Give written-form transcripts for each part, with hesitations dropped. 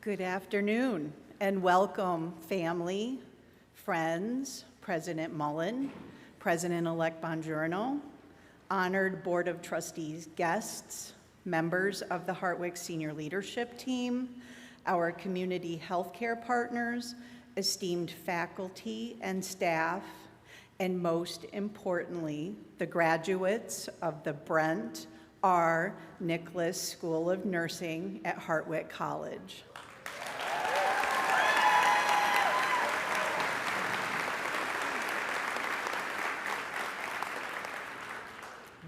Good afternoon and welcome, family, friends, President Mullen, President-elect Bongiorno, honored Board of Trustees guests, members of the Hartwick Senior Leadership Team, our community healthcare partners, esteemed faculty and staff, and most importantly, the graduates of the Brent R. Nicholas School of Nursing at Hartwick College.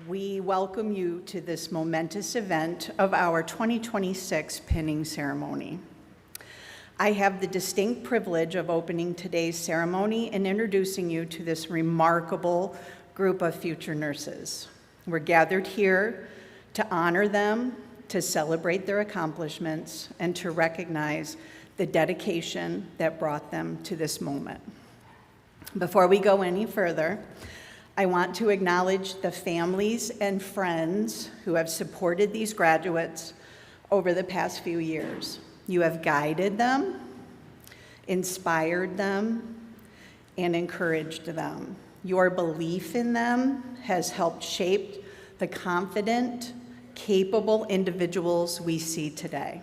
We welcome you to this momentous event of our 2026 pinning ceremony. I have the distinct privilege of opening today's ceremony and introducing you to this remarkable group of future nurses. We're gathered here to honor them, to celebrate their accomplishments, and to recognize the dedication that brought them to this moment. Before we go any further, I want to acknowledge the families and friends who have supported these graduates over the past few years. You have guided them, inspired them, and encouraged them. Your belief in them has helped shape the confident, capable individuals we see today.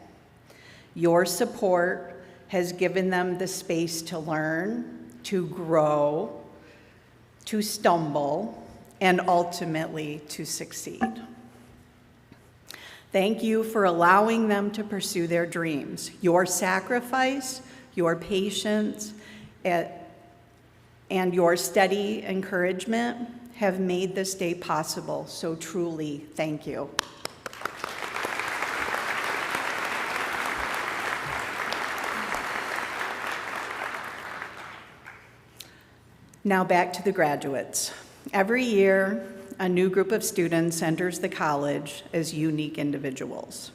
Your support has given them the space to learn, to grow, to stumble, and ultimately to succeed. Thank you for allowing them to pursue their dreams. Your sacrifice, your patience, and your steady encouragement have made this day possible, so truly, thank you. Now back to the graduates. Every year, a new group of students enters the college as unique individuals.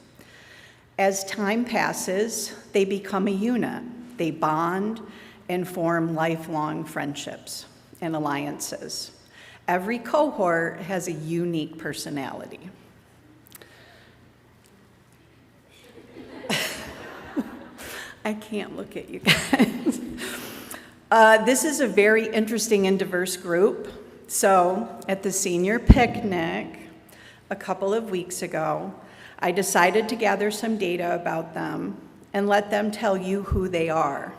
As time passes, they become a unit. They bond and form lifelong friendships and alliances. Every cohort has a unique personality. I can't look at you guys. This is a very interesting and diverse group. So at the senior picnic a couple of weeks ago, I decided to gather some data about them and let them tell you who they are.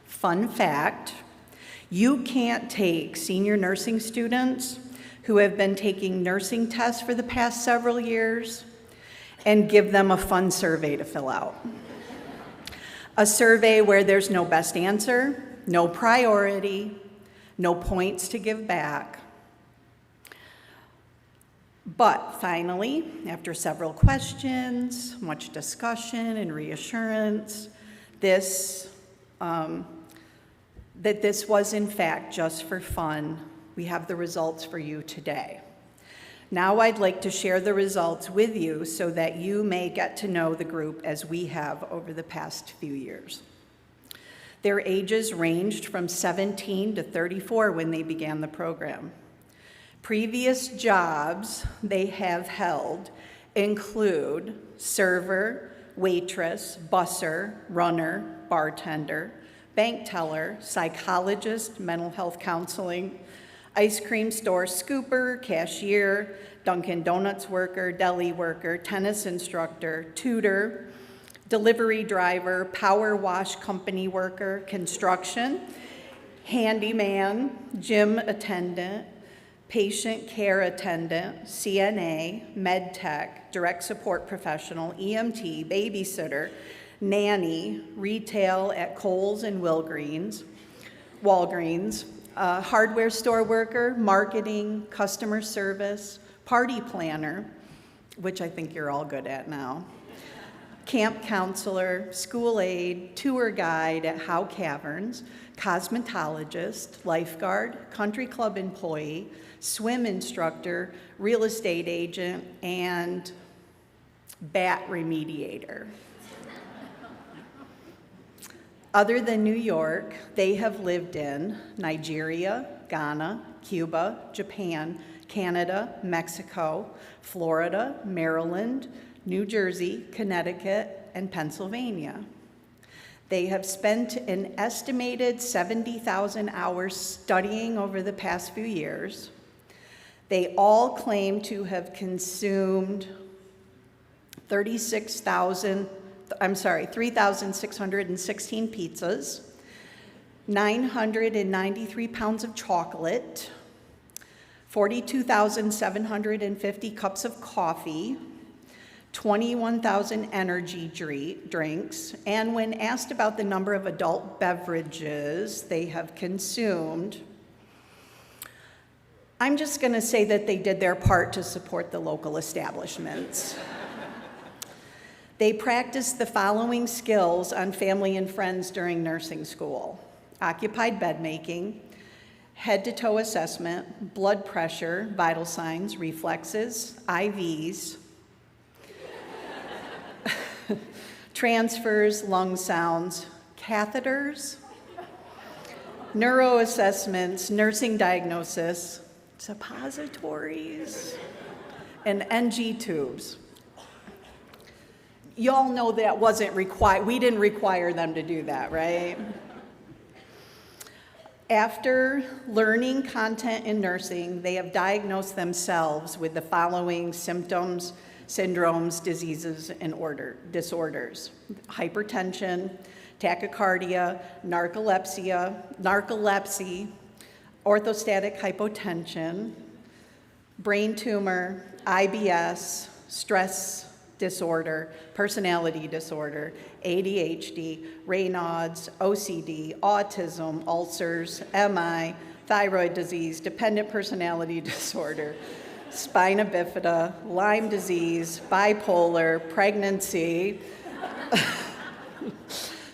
Fun fact, you can't take senior nursing students who have been taking nursing tests for the past several years and give them a fun survey to fill out. A survey where there's no best answer, no priority, no points to give back. But finally, after several questions, much discussion and reassurance, that this was in fact just for fun, we have the results for you today. Now I'd like to share the results with you so that you may get to know the group as we have over the past few years. Their ages ranged from 17 to 34 when they began the program. Previous jobs they have held include server, waitress, busser, runner, bartender, bank teller, psychologist, mental health counseling, ice cream store scooper, cashier, Dunkin' Donuts worker, deli worker, tennis instructor, tutor, delivery driver, power wash company worker, construction, handyman, gym attendant, patient care attendant, CNA, med tech, direct support professional, EMT, babysitter, nanny, retail at Kohl's and Walgreens, hardware store worker, marketing, customer service, party planner, which I think you're all good at now, camp counselor, school aide, tour guide at Howe Caverns, cosmetologist, lifeguard, country club employee, swim instructor, real estate agent, and bat remediator. Other than New York, they have lived in Nigeria, Ghana, Cuba, Japan, Canada, Mexico, Florida, Maryland, New Jersey, Connecticut, and Pennsylvania. They have spent an estimated 70,000 hours studying over the past few years. They all claim to have consumed 3,616 pizzas, 993 pounds of chocolate, 42,750 cups of coffee, 21,000 energy drinks, and when asked about the number of adult beverages they have consumed, I'm just going to say that they did their part to support the local establishments. They practiced the following skills on family and friends during nursing school: occupied bed making, head-to-toe assessment, blood pressure, vital signs, reflexes, IVs, transfers, lung sounds, catheters, neuroassessments, nursing diagnosis, suppositories, and NG tubes. Y'all know that wasn't required. We didn't require them to do that, right? After learning content in nursing, they have diagnosed themselves with the following symptoms, syndromes, diseases, and disorders: hypertension, tachycardia, narcolepsy, orthostatic hypotension, brain tumor, IBS, stress disorder, personality disorder, ADHD, Raynaud's, OCD, autism, ulcers, MI, thyroid disease, dependent personality disorder, spina bifida, Lyme disease, bipolar, pregnancy,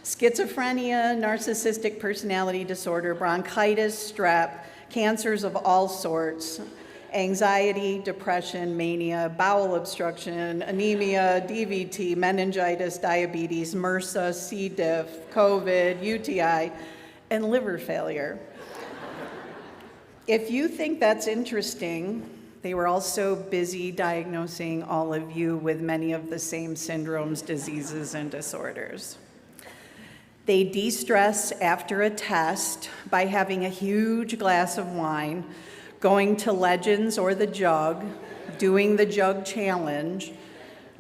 schizophrenia, narcissistic personality disorder, bronchitis, strep, cancers of all sorts, anxiety, depression, mania, bowel obstruction, anemia, DVT, meningitis, diabetes, MRSA, C. diff, COVID, UTI, and liver failure. If you think that's interesting, they were also busy diagnosing all of you with many of the same syndromes, diseases, and disorders. They de-stress after a test by having a huge glass of wine, going to Legends or the Jug, doing the Jug Challenge,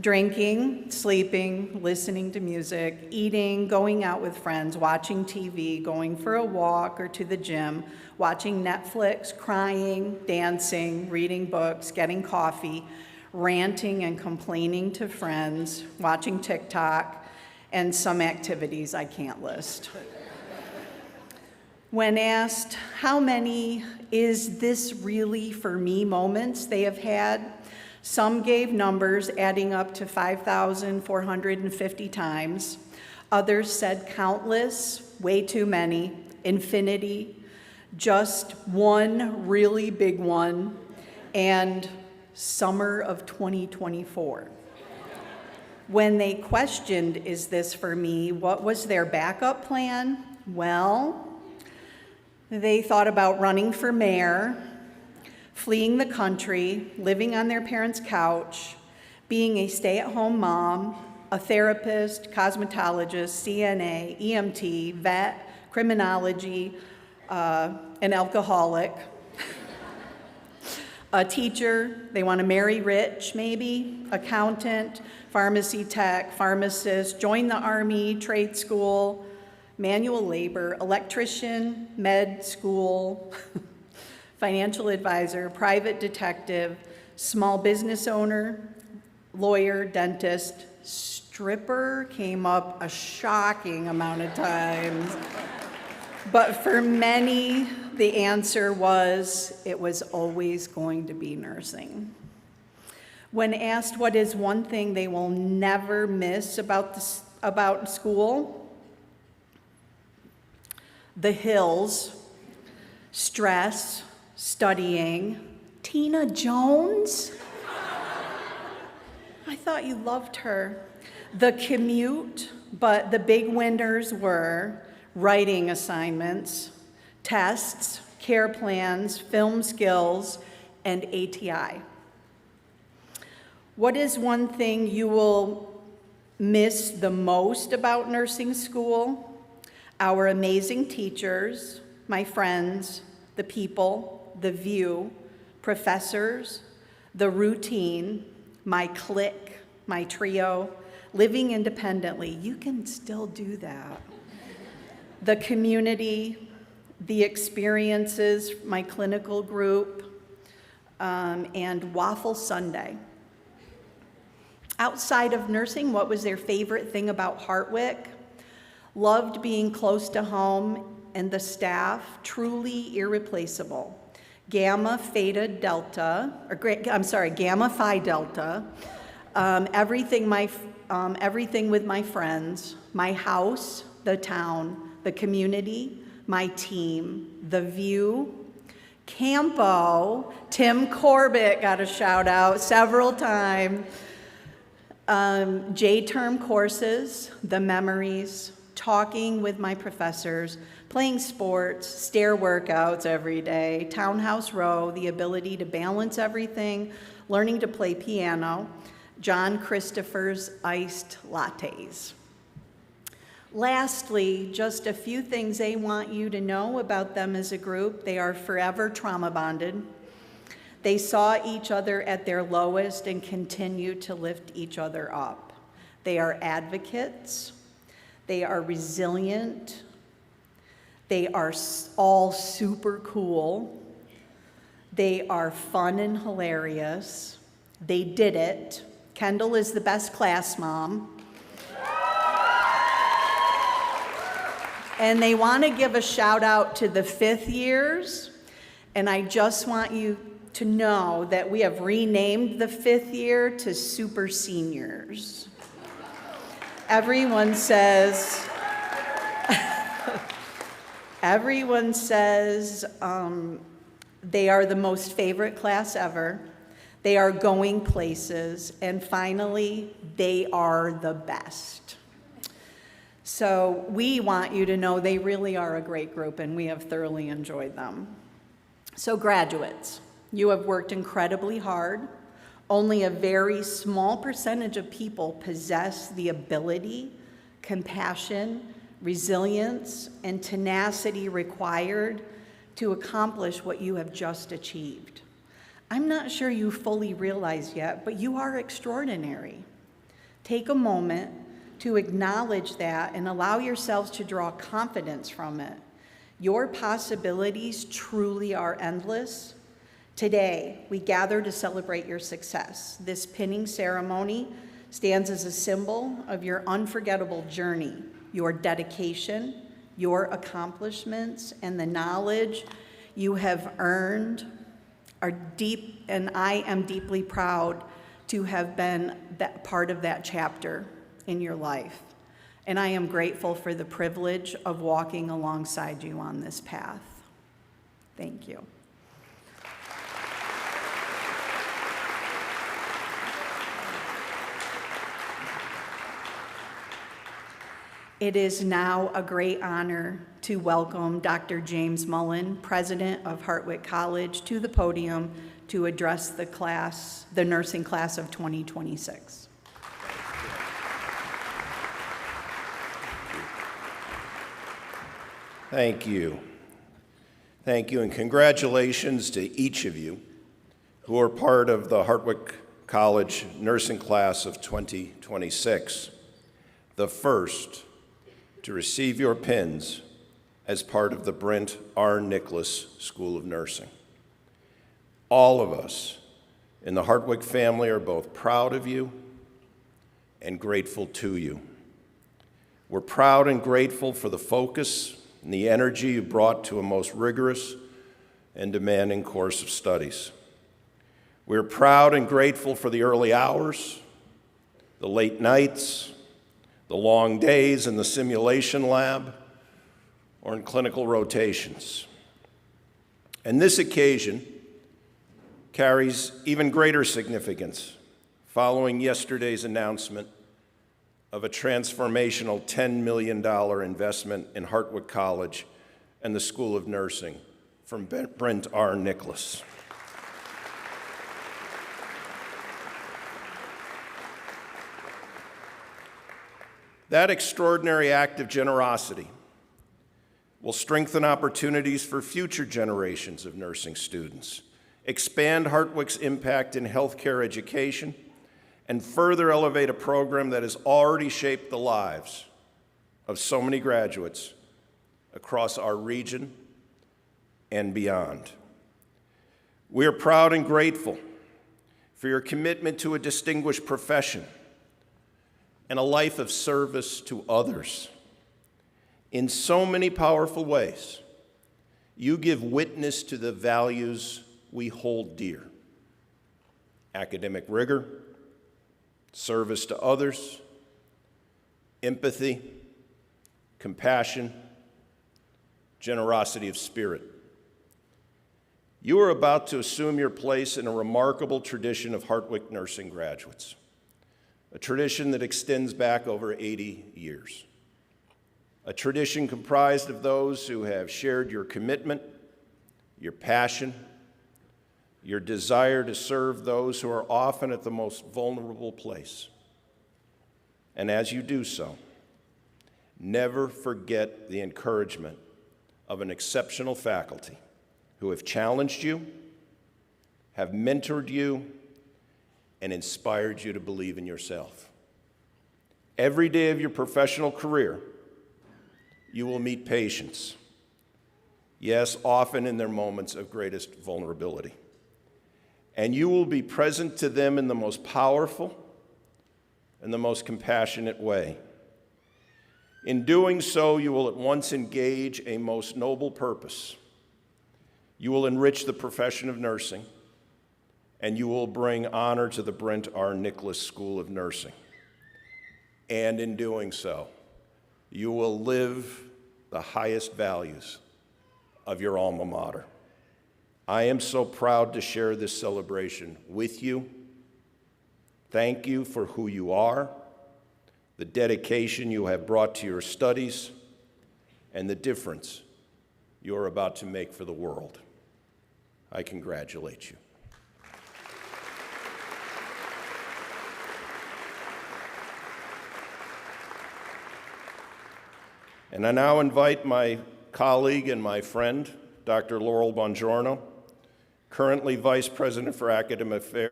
drinking, sleeping, listening to music, eating, going out with friends, watching TV, going for a walk or to the gym, watching Netflix, crying, dancing, reading books, getting coffee, ranting and complaining to friends, watching TikTok, and some activities I can't list. When asked how many "is this really for me" moments they have had, some gave numbers adding up to 5,450 times. Others said countless, way too many, infinity, just one really big one, and summer of 2024. When they questioned, "is this for me?" what was their backup plan? Well, they thought about running for mayor, fleeing the country, living on their parents' couch, being a stay-at-home mom, a therapist, cosmetologist, CNA, EMT, vet, criminology, an alcoholic, a teacher. They want to marry rich, maybe, accountant, pharmacy tech, pharmacist, join the Army, trade school, manual labor, electrician, med school, financial advisor, private detective, small business owner, lawyer, dentist, stripper came up a shocking amount of times. But for many, the answer was, it was always going to be nursing. When asked what is one thing they will never miss about school, the hills, stress, studying. Tina Jones? I thought you loved her. The commute, but the big winners were writing assignments, tests, care plans, film skills, and ATI. What is one thing you will miss the most about nursing school? Our amazing teachers, my friends, the people, the view, professors, the routine, my clique, my trio, living independently. You can still do that. The community, the experiences, my clinical group, and Waffle Sunday. Outside of nursing, what was their favorite thing about Hartwick? Loved being close to home and the staff, truly irreplaceable. Gamma Phi Delta, everything with my friends, my house, the town, the community, my team, the view. Campo, Tim Corbett got a shout out several times. J-term courses, the memories, talking with my professors, playing sports, stair workouts every day, townhouse row, the ability to balance everything, learning to play piano, John Christopher's iced lattes. Lastly, just a few things they want you to know about them as a group. They are forever trauma bonded. They saw each other at their lowest and continue to lift each other up. They are advocates. They are resilient. They are all super cool. They are fun and hilarious. They did it. Kendall is the best class mom. And they want to give a shout out to the fifth years. And I just want you to know that we have renamed the fifth year to Super Seniors. Everyone says they are the most favorite class ever. They are going places. And finally, they are the best. So we want you to know they really are a great group, and we have thoroughly enjoyed them. So graduates, you have worked incredibly hard. Only a very small percentage of people possess the ability, compassion, resilience, and tenacity required to accomplish what you have just achieved. I'm not sure you fully realize yet, but you are extraordinary. Take a moment to acknowledge that and allow yourselves to draw confidence from it. Your possibilities truly are endless. Today, we gather to celebrate your success. This pinning ceremony stands as a symbol of your unforgettable journey, your dedication, your accomplishments, and the knowledge you have earned are deep, and I am deeply proud to have been that part of that chapter in your life. And I am grateful for the privilege of walking alongside you on this path. Thank you. It is now a great honor to welcome Dr. James Mullen, President of Hartwick College, to the podium to address the nursing class of 2026. Thank you. Thank you, and congratulations to each of you who are part of the Hartwick College nursing class of 2026, the first to receive your pins as part of the Brent R. Nicholas School of Nursing. All of us in the Hartwick family are both proud of you and grateful to you. We're proud and grateful for the focus and the energy you brought to a most rigorous and demanding course of studies. We're proud and grateful for the early hours, the late nights, the long days in the simulation lab, or in clinical rotations. And this occasion carries even greater significance following yesterday's announcement of a transformational $10 million investment in Hartwick College and the School of Nursing from Brent R. Nicholas. That extraordinary act of generosity will strengthen opportunities for future generations of nursing students, expand Hartwick's impact in healthcare education, and further elevate a program that has already shaped the lives of so many graduates across our region and beyond. We are proud and grateful for your commitment to a distinguished profession and a life of service to others. In so many powerful ways, you give witness to the values we hold dear: academic rigor, service to others, empathy, compassion, generosity of spirit. You are about to assume your place in a remarkable tradition of Hartwick nursing graduates, a tradition that extends back over 80 years, a tradition comprised of those who have shared your commitment, your passion, your desire to serve those who are often at the most vulnerable place. And as you do so, never forget the encouragement of an exceptional faculty who have challenged you, have mentored you, and inspired you to believe in yourself. Every day of your professional career, you will meet patients, yes, often in their moments of greatest vulnerability. And you will be present to them in the most powerful and the most compassionate way. In doing so, you will at once engage a most noble purpose. You will enrich the profession of nursing, and you will bring honor to the Brent R. Nicholas School of Nursing. And in doing so, you will live the highest values of your alma mater. I am so proud to share this celebration with you. Thank you for who you are, the dedication you have brought to your studies, and the difference you are about to make for the world. I congratulate you. And I now invite my colleague and my friend, Dr. Laurel Bongiorno, currently Vice President for Academic Affairs,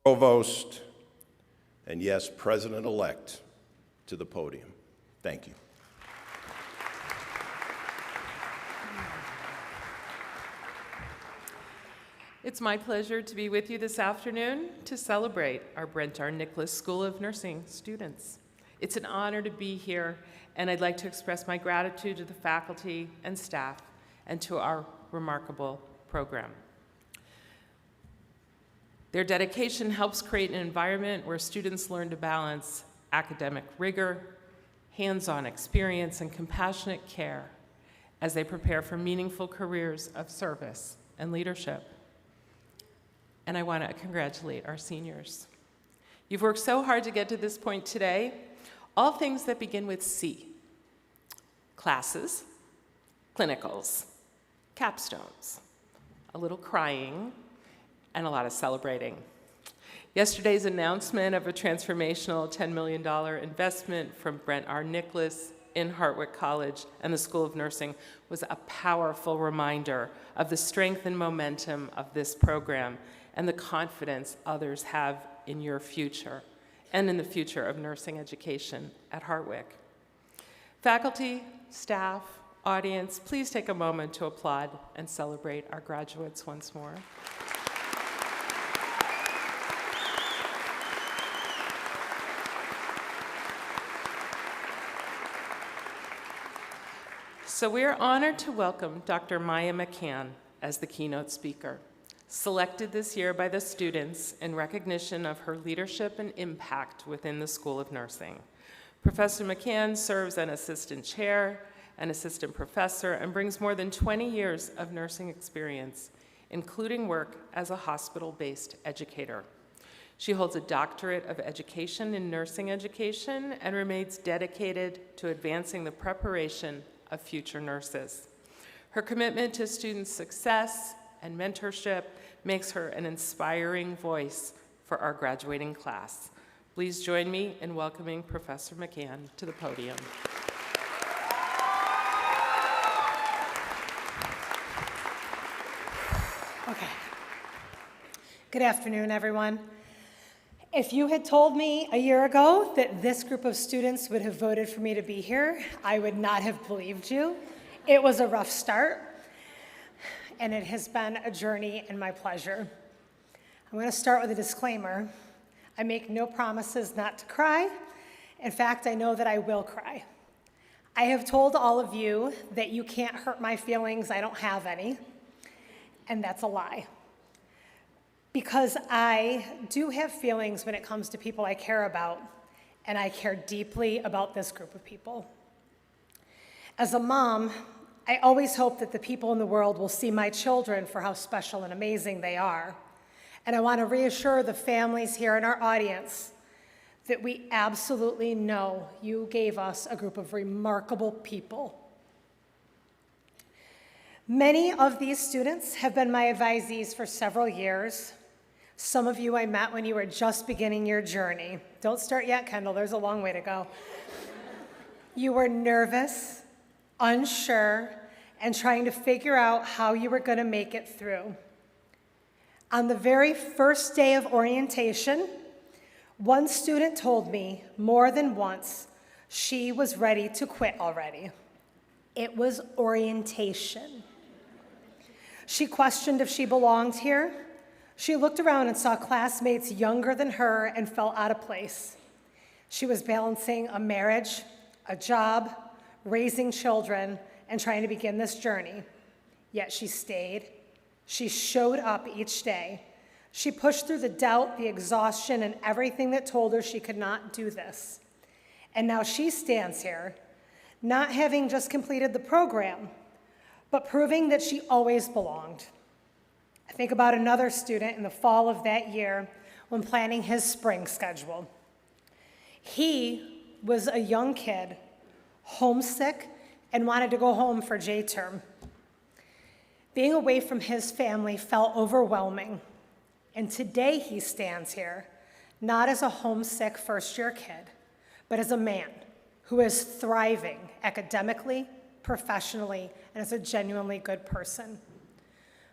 Provost, and yes, President-elect, to the podium. Thank you. It's my pleasure to be with you this afternoon to celebrate our Brent R. Nicholas School of Nursing students. It's an honor to be here, and I'd like to express my gratitude to the faculty and staff and to our remarkable program. Their dedication helps create an environment where students learn to balance academic rigor, hands-on experience, and compassionate care as they prepare for meaningful careers of service and leadership. And I want to congratulate our seniors. You've worked so hard to get to this point today. All things that begin with C: classes, clinicals, capstones, a little crying, and a lot of celebrating. Yesterday's announcement of a transformational $10 million investment from Brent R. Nicholas in Hartwick College and the School of Nursing was a powerful reminder of the strength and momentum of this program and the confidence others have in your future and in the future of nursing education at Hartwick. Faculty, staff, audience, please take a moment to applaud and celebrate our graduates once more. So we are honored to welcome Dr. Maya McCann as the keynote speaker, selected this year by the students in recognition of her leadership and impact within the School of Nursing. Professor McCann serves as assistant chair and assistant professor and brings more than 20 years of nursing experience, including work as a hospital-based educator. She holds a doctorate of education in nursing education and remains dedicated to advancing the preparation of future nurses. Her commitment to student success and mentorship makes her an inspiring voice for our graduating class. Please join me in welcoming Professor McCann to the podium. Okay. Good afternoon, everyone. If you had told me a year ago that this group of students would have voted for me to be here, I would not have believed you. It was a rough start, and it has been a journey and my pleasure. I'm going to start with a disclaimer. I make no promises not to cry. In fact, I know that I will cry. I have told all of you that you can't hurt my feelings. I don't have any. And that's a lie. Because I do have feelings when it comes to people I care about, and I care deeply about this group of people. As a mom, I always hope that the people in the world will see my children for how special and amazing they are. And I want to reassure the families here in our audience that we absolutely know you gave us a group of remarkable people. Many of these students have been my advisees for several years. Some of you I met when you were just beginning your journey. Don't start yet, Kendall, there's a long way to go. You were nervous, unsure, and trying to figure out how you were going to make it through. On the very first day of orientation, one student told me more than once she was ready to quit already. It was orientation. She questioned if she belonged here. She looked around and saw classmates younger than her and felt out of place. She was balancing a marriage, a job, raising children, and trying to begin this journey. Yet she stayed. She showed up each day. She pushed through the doubt, the exhaustion, and everything that told her she could not do this. And now she stands here, not having just completed the program, but proving that she always belonged. I think about another student in the fall of that year when planning his spring schedule. He was a young kid, homesick, and wanted to go home for J-term. Being away from his family felt overwhelming, and today he stands here, not as a homesick first-year kid, but as a man who is thriving academically, professionally, and as a genuinely good person.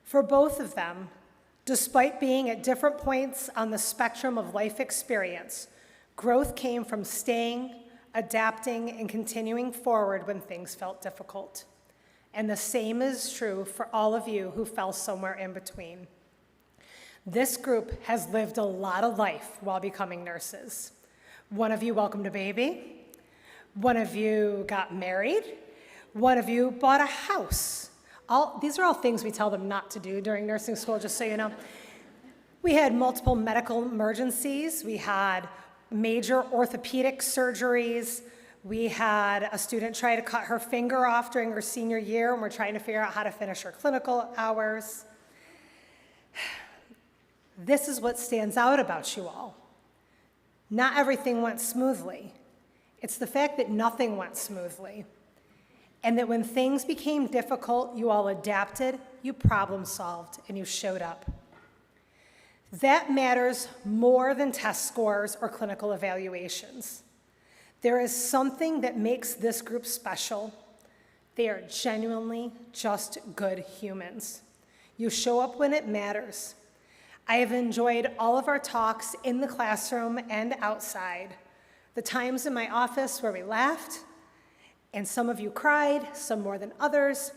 For both of them, despite being at different points on the spectrum of life experience, growth came from staying, adapting, and continuing forward when things felt difficult. And the same is true for all of you who fell somewhere in between. This group has lived a lot of life while becoming nurses. One of you welcomed a baby. One of you got married. One of you bought a house. These are all things we tell them not to do during nursing school, just so you know. We had multiple medical emergencies. We had major orthopedic surgeries. We had a student try to cut her finger off during her senior year, and we're trying to figure out how to finish her clinical hours. This is what stands out about you all. Not everything went smoothly. It's the fact that nothing went smoothly. And that when things became difficult, you all adapted, you problem solved, and you showed up. That matters more than test scores or clinical evaluations. There is something that makes this group special. They are genuinely just good humans. You show up when it matters. I have enjoyed all of our talks in the classroom and outside. The times in my office where we laughed, and some of you cried, some more than others,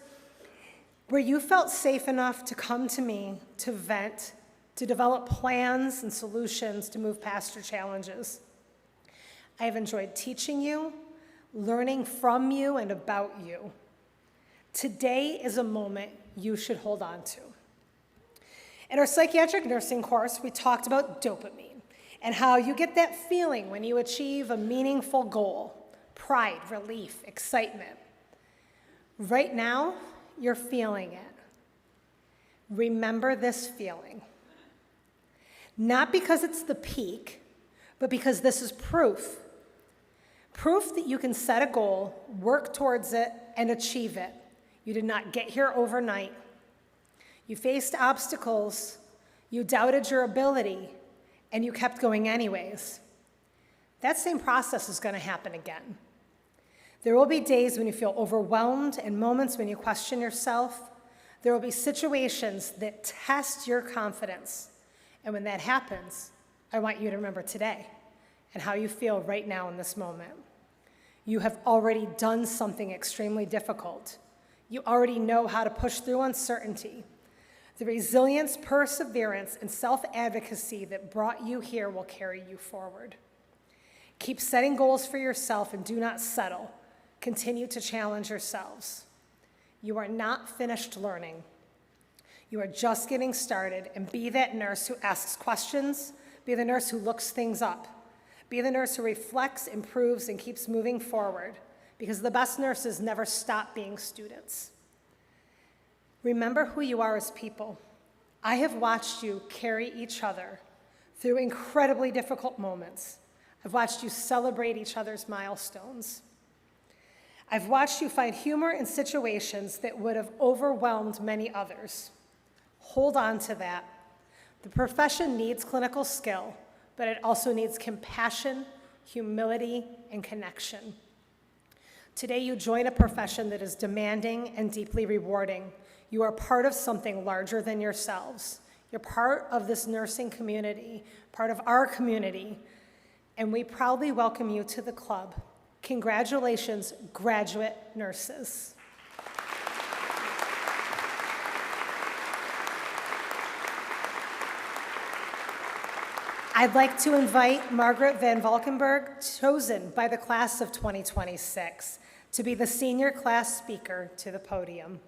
where you felt safe enough to come to me, to vent, to develop plans and solutions to move past your challenges. I have enjoyed teaching you, learning from you and about you. Today is a moment you should hold on to. In our psychiatric nursing course, we talked about dopamine and how you get that feeling when you achieve a meaningful goal. Pride, relief, excitement. Right now, you're feeling it. Remember this feeling. Not because it's the peak, but because this is proof. Proof that you can set a goal, work towards it, and achieve it. You did not get here overnight. You faced obstacles, you doubted your ability, and you kept going anyways. that same process is going to happen again. There will be days when you feel overwhelmed and moments when you question yourself. There will be situations that test your confidence. And when that happens, I want you to remember today and how you feel right now in this moment. You have already done something extremely difficult. You already know how to push through uncertainty. The resilience, perseverance, and self-advocacy that brought you here will carry you forward. Keep setting goals for yourself and do not settle. Continue to challenge yourselves. You are not finished learning. You are just getting started, and be that nurse who asks questions, be the nurse who looks things up, be the nurse who reflects, improves, and keeps moving forward, because the best nurses never stop being students. Remember who you are as people. I have watched you carry each other through incredibly difficult moments. I've watched you celebrate each other's milestones. I've watched you find humor in situations that would have overwhelmed many others. Hold on to that. The profession needs clinical skill, but it also needs compassion, humility, and connection. Today, you join a profession that is demanding and deeply rewarding. You are part of something larger than yourselves. You're part of this nursing community, part of our community, and we proudly welcome you to the club. Congratulations, graduate nurses. I'd like to invite Margaret Van Valkenburg, chosen by the class of 2026, to be the senior class speaker, to the podium.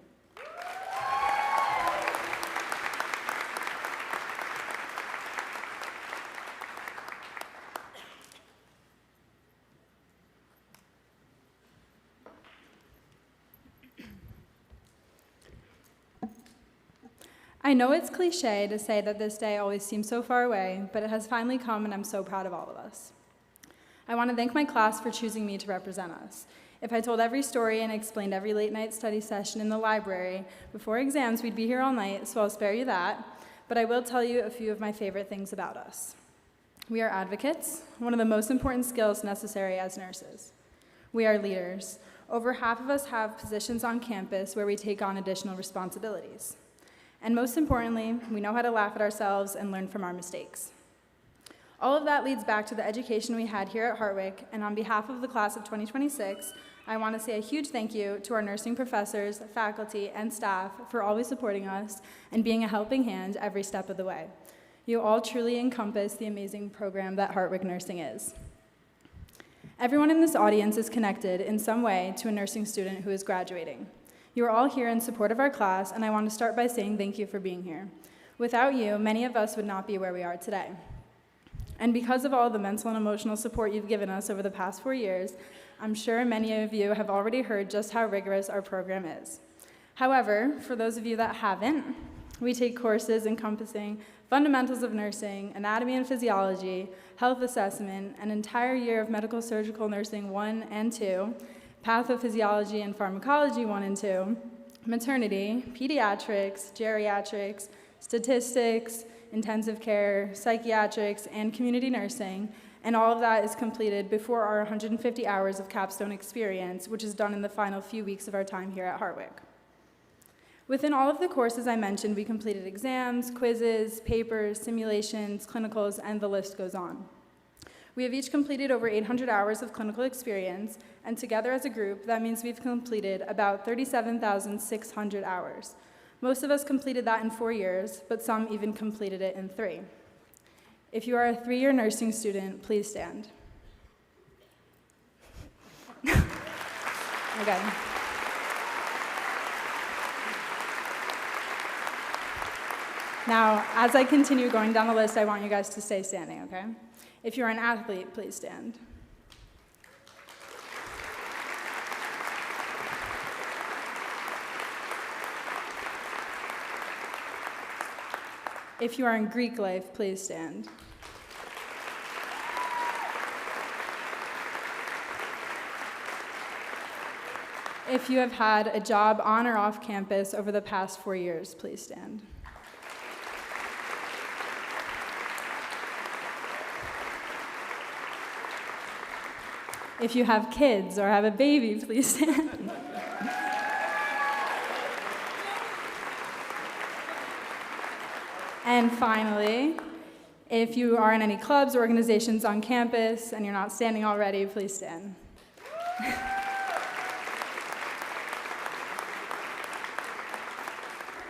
I know it's cliche to say that this day always seems so far away, but it has finally come and I'm so proud of all of us. I want to thank my class for choosing me to represent us. If I told every story and explained every late night study session in the library before exams, we'd be here all night, so I'll spare you that, but I will tell you a few of my favorite things about us. We are advocates, one of the most important skills necessary as nurses. We are leaders. Over half of us have positions on campus where we take on additional responsibilities. And most importantly, we know how to laugh at ourselves and learn from our mistakes. All of that leads back to the education we had here at Hartwick, and on behalf of the class of 2026, I want to say a huge thank you to our nursing professors, faculty, and staff for always supporting us and being a helping hand every step of the way. You all truly encompass the amazing program that Hartwick Nursing is. Everyone in this audience is connected in some way to a nursing student who is graduating. You are all here in support of our class, and I want to start by saying thank you for being here. Without you, many of us would not be where we are today. And because of all the mental and emotional support you've given us over the past 4 years, I'm sure many of you have already heard just how rigorous our program is. However, for those of you that haven't, we take courses encompassing fundamentals of nursing, anatomy and physiology, health assessment, an entire year of medical surgical nursing 1 and 2, pathophysiology and pharmacology 1 and 2, maternity, pediatrics, geriatrics, statistics, intensive care, psychiatrics, and community nursing, and all of that is completed before our 150 hours of capstone experience, which is done in the final few weeks of our time here at Hartwick. Within all of the courses I mentioned, we completed exams, quizzes, papers, simulations, clinicals, and the list goes on. We have each completed over 800 hours of clinical experience, and together as a group, that means we've completed about 37,600 hours. Most of us completed that in 4 years, but some even completed it in 3. If you are a 3-year nursing student, please stand. Okay. Now, as I continue going down the list, I want you guys to stay standing, okay? If you're an athlete, please stand. If you are in Greek life, please stand. If you have had a job on or off campus over the past 4 years, please stand. If you have kids or have a baby, please stand. And finally, if you are in any clubs or organizations on campus and you're not standing already, please stand.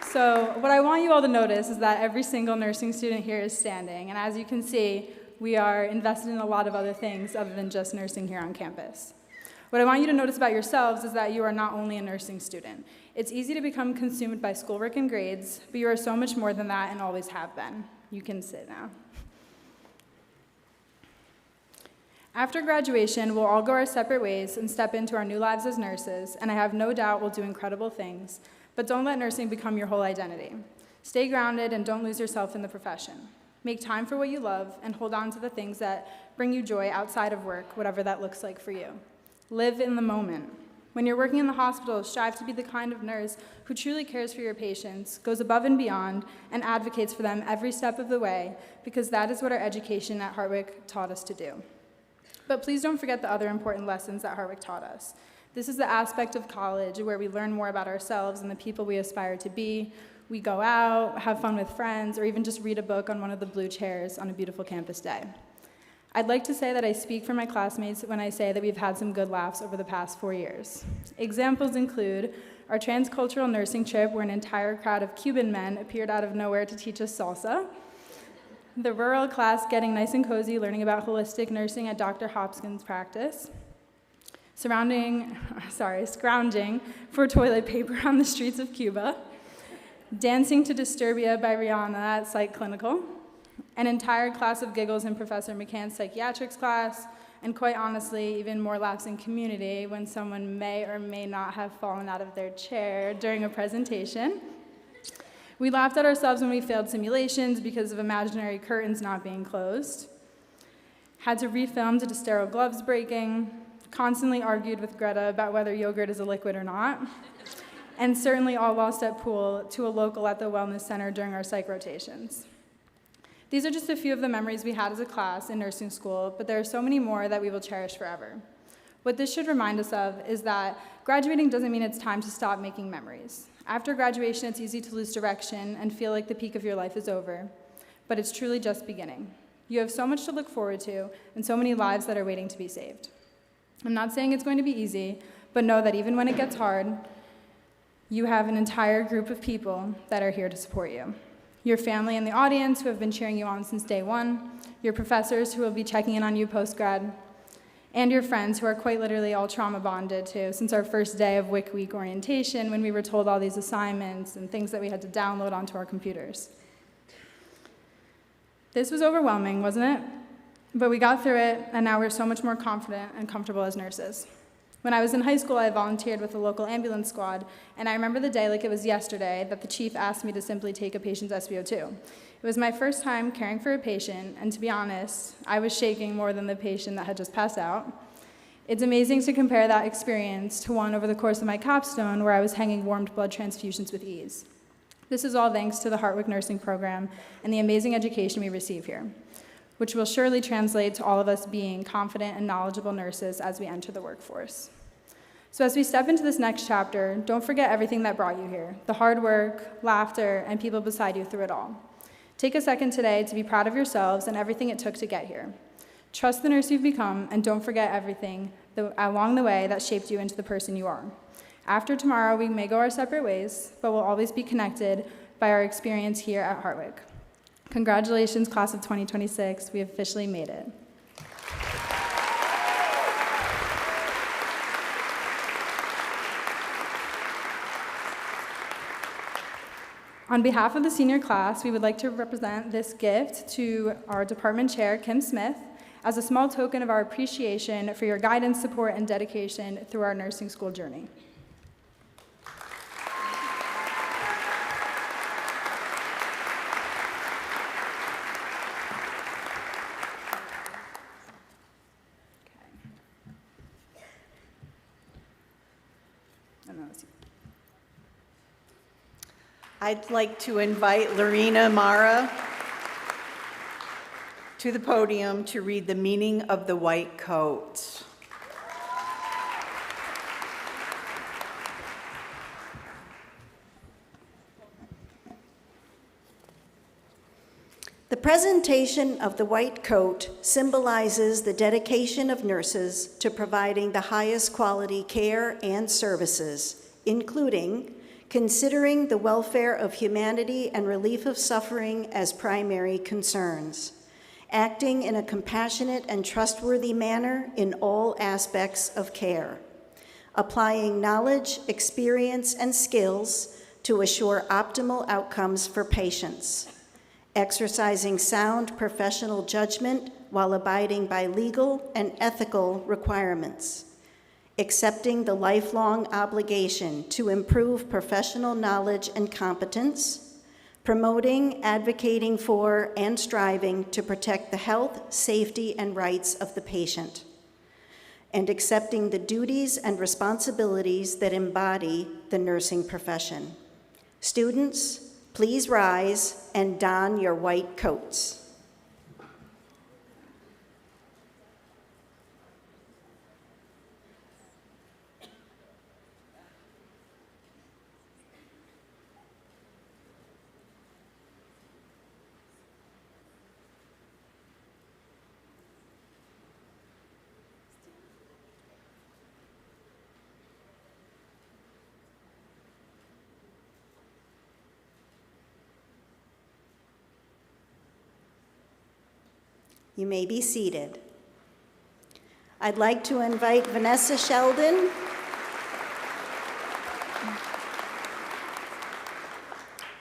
So what I want you all to notice is that every single nursing student here is standing, and as you can see, we are invested in a lot of other things other than just nursing here on campus. What I want you to notice about yourselves is that you are not only a nursing student. It's easy to become consumed by schoolwork and grades, but you are so much more than that and always have been. You can sit now. After graduation, we'll all go our separate ways and step into our new lives as nurses, and I have no doubt we'll do incredible things. But don't let nursing become your whole identity. Stay grounded and don't lose yourself in the profession. Make time for what you love and hold on to the things that bring you joy outside of work, whatever that looks like for you. Live in the moment. When you're working in the hospital, strive to be the kind of nurse who truly cares for your patients, goes above and beyond, and advocates for them every step of the way, because that is what our education at Hartwick taught us to do. But please don't forget the other important lessons that Hartwick taught us. This is the aspect of college where we learn more about ourselves and the people we aspire to be. We go out, have fun with friends, or even just read a book on one of the blue chairs on a beautiful campus day. I'd like to say that I speak for my classmates when I say that we've had some good laughs over the past 4 years. Examples include our transcultural nursing trip where an entire crowd of Cuban men appeared out of nowhere to teach us salsa, the rural class getting nice and cozy learning about holistic nursing at Dr. Hopkins' practice, scrounging for toilet paper on the streets of Cuba, dancing to Disturbia by Rihanna at Psych Clinical, an entire class of giggles in Professor McCann's psychiatrics class, and quite honestly, even more laughs in community when someone may or may not have fallen out of their chair during a presentation. We laughed at ourselves when we failed simulations because of imaginary curtains not being closed, had to refilm due to sterile gloves breaking, constantly argued with Greta about whether yogurt is a liquid or not, and certainly all lost at pool to a local at the wellness center during our psych rotations. These are just a few of the memories we had as a class in nursing school, but there are so many more that we will cherish forever. What this should remind us of is that graduating doesn't mean it's time to stop making memories. After graduation, it's easy to lose direction and feel like the peak of your life is over, but it's truly just beginning. You have so much to look forward to and so many lives that are waiting to be saved. I'm not saying it's going to be easy, but know that even when it gets hard, you have an entire group of people that are here to support you. Your family in the audience who have been cheering you on since day one, your professors who will be checking in on you post-grad, and your friends who are quite literally all trauma bonded to since our first day of WIC Week orientation when we were told all these assignments and things that we had to download onto our computers. This was overwhelming, wasn't it? But we got through it, and now we're so much more confident and comfortable as nurses. When I was in high school, I volunteered with the local ambulance squad, and I remember the day like it was yesterday that the chief asked me to simply take a patient's SpO2. It was my first time caring for a patient, and to be honest, I was shaking more than the patient that had just passed out. It's amazing to compare that experience to one over the course of my capstone where I was hanging warmed blood transfusions with ease. This is all thanks to the Hartwick nursing program and the amazing education we receive here, which will surely translate to all of us being confident and knowledgeable nurses as we enter the workforce. So as we step into this next chapter, don't forget everything that brought you here, the hard work, laughter, and people beside you through it all. Take a second today to be proud of yourselves and everything it took to get here. Trust the nurse you've become, and don't forget everything along the way that shaped you into the person you are. After tomorrow, we may go our separate ways, but we'll always be connected by our experience here at Hartwick. Congratulations, class of 2026. We officially made it. On behalf of the senior class, we would like to represent this gift to our department chair, Kim Smith, as a small token of our appreciation for your guidance, support, and dedication through our nursing school journey. I'd like to invite Lorena Mara to the podium to read the meaning of the white coat. The presentation of the white coat symbolizes the dedication of nurses to providing the highest quality care and services, including considering the welfare of humanity and relief of suffering as primary concerns, acting in a compassionate and trustworthy manner in all aspects of care, applying knowledge, experience, and skills to assure optimal outcomes for patients, exercising sound professional judgment while abiding by legal and ethical requirements, accepting the lifelong obligation to improve professional knowledge and competence, promoting, advocating for, and striving to protect the health, safety, and rights of the patient, and accepting the duties and responsibilities that embody the nursing profession. Students, please rise and don your white coats. You may be seated. I'd like to invite Vanessa Sheldon.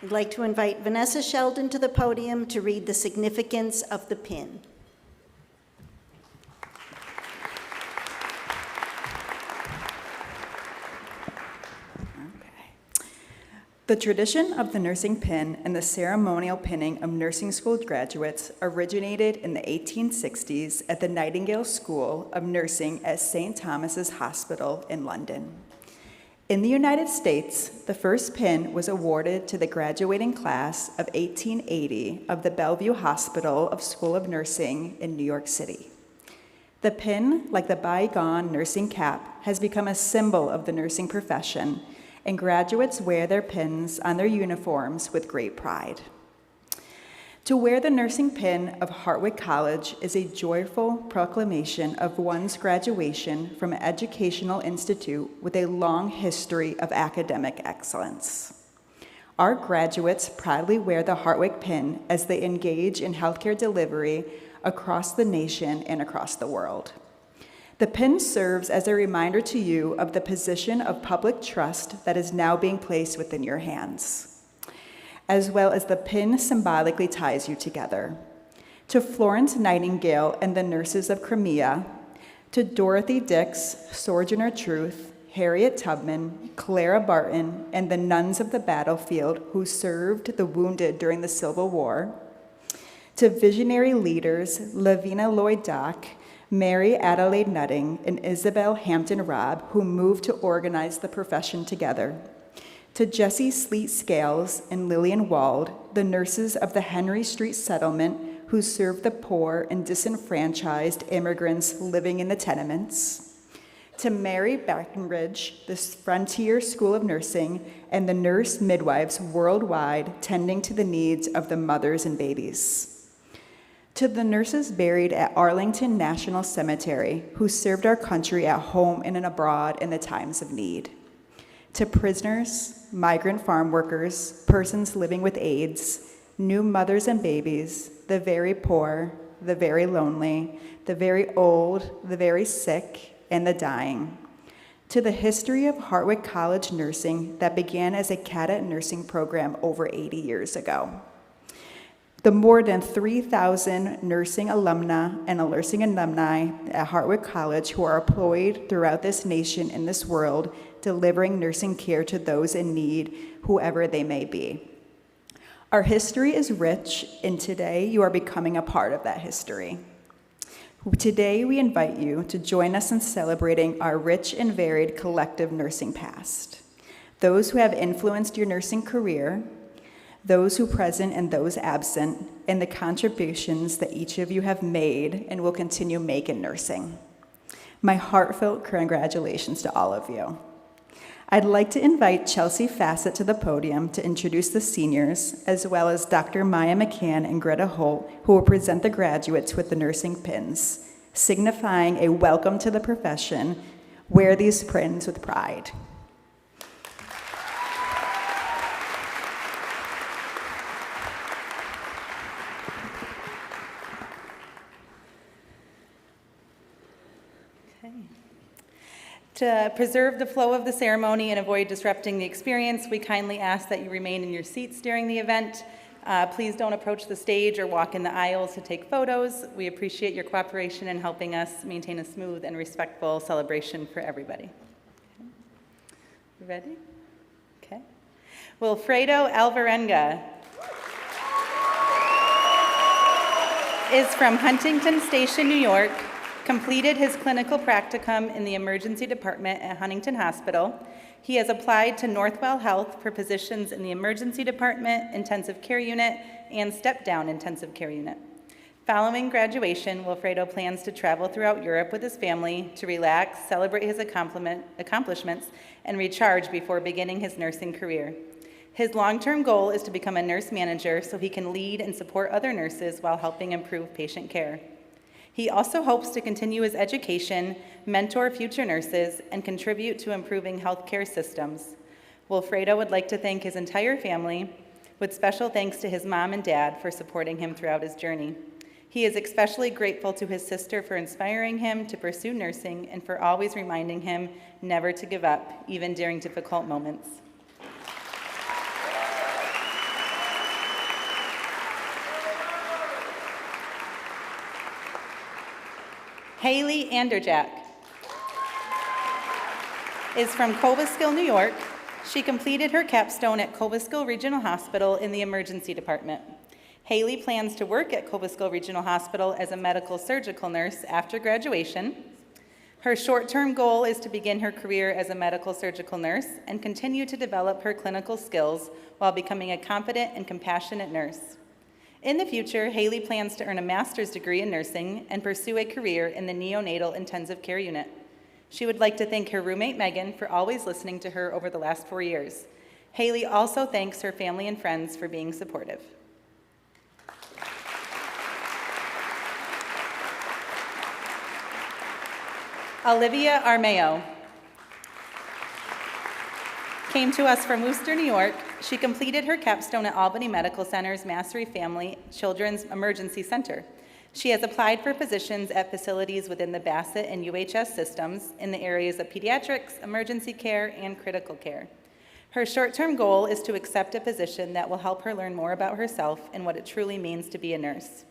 I'd like to invite Vanessa Sheldon to the podium to read the significance of the pin. The tradition of the nursing pin and the ceremonial pinning of nursing school graduates originated in the 1860s at the Nightingale School of Nursing at St. Thomas's Hospital in London. In the United States, the first pin was awarded to the graduating class of 1880 of the Bellevue Hospital of School of Nursing in New York City. The pin, like the bygone nursing cap, has become a symbol of the nursing profession, and graduates wear their pins on their uniforms with great pride. To wear the nursing pin of Hartwick College is a joyful proclamation of one's graduation from an educational institute with a long history of academic excellence. Our graduates proudly wear the Hartwick pin as they engage in healthcare delivery across the nation and across the world. The pin serves as a reminder to you of the position of public trust that is now being placed within your hands, as well as the pin symbolically ties you together. To Florence Nightingale and the nurses of Crimea, to Dorothy Dix, Sojourner Truth, Harriet Tubman, Clara Barton, and the nuns of the battlefield who served the wounded during the Civil War, to visionary leaders Lavina Lloyd Dock, Mary Adelaide Nutting, and Isabel Hampton Robb, who moved to organize the profession together. To Jessie Sleet Scales and Lillian Wald, the nurses of the Henry Street Settlement who served the poor and disenfranchised immigrants living in the tenements. To Mary Breckenridge, the Frontier School of Nursing, and the nurse midwives worldwide tending to the needs of the mothers and babies. To the nurses buried at Arlington National Cemetery who served our country at home and abroad in the times of need. To prisoners, migrant farm workers, persons living with AIDS, new mothers and babies, the very poor, the very lonely, the very old, the very sick, and the dying. To the history of Hartwick College nursing that began as a cadet nursing program over 80 years ago. The more than 3,000 nursing alumna and nursing alumni at Hartwick College who are employed throughout this nation and this world, delivering nursing care to those in need, whoever they may be. Our history is rich, and today you are becoming a part of that history. Today we invite you to join us in celebrating our rich and varied collective nursing past. Those who have influenced your nursing career, those who are present and those absent, and the contributions that each of you have made and will continue make in nursing. My heartfelt congratulations to all of you. I'd like to invite Chelsea Fassett to the podium to introduce the seniors, as well as Dr. Maya McCann and Greta Holt, who will present the graduates with the nursing pins, signifying a welcome to the profession. Wear these pins with pride. To preserve the flow of the ceremony and avoid disrupting the experience, we kindly ask that you remain in your seats during the event. Please don't approach the stage or walk in the aisles to take photos. We appreciate your cooperation in helping us maintain a smooth and respectful celebration for everybody. Okay. You ready? Okay. Wilfredo Alvarenga is from Huntington Station, New York. Completed his clinical practicum in the emergency department at Huntington Hospital. He has applied to Northwell Health for positions in the emergency department, intensive care unit, and step-down intensive care unit. Following graduation, Wilfredo plans to travel throughout Europe with his family to relax, celebrate his accomplishments, and recharge before beginning his nursing career. His long-term goal is to become a nurse manager so he can lead and support other nurses while helping improve patient care. He also hopes to continue his education, mentor future nurses, and contribute to improving healthcare systems. Wilfredo would like to thank his entire family, with special thanks to his mom and dad for supporting him throughout his journey. He is especially grateful to his sister for inspiring him to pursue nursing and for always reminding him never to give up, even during difficult moments. Haley Anderjack is from Cobleskill, New York. She completed her capstone at Cobleskill Regional Hospital in the emergency department. Haley plans to work at Cobleskill Regional Hospital as a medical surgical nurse after graduation. Her short-term goal is to begin her career as a medical surgical nurse and continue to develop her clinical skills while becoming a confident and compassionate nurse. In the future, Haley plans to earn a master's degree in nursing and pursue a career in the neonatal intensive care unit. She would like to thank her roommate, Megan, for always listening to her over the last 4 years. Haley also thanks her family and friends for being supportive. Olivia Armeo came to us from Worcester, New York. She completed her capstone at Albany Medical Center's Mastery Family Children's Emergency Center. She has applied for positions at facilities within the Bassett and UHS systems in the areas of pediatrics, emergency care, and critical care. Her short-term goal is to accept a position that will help her learn more about herself and what it truly means to be a nurse.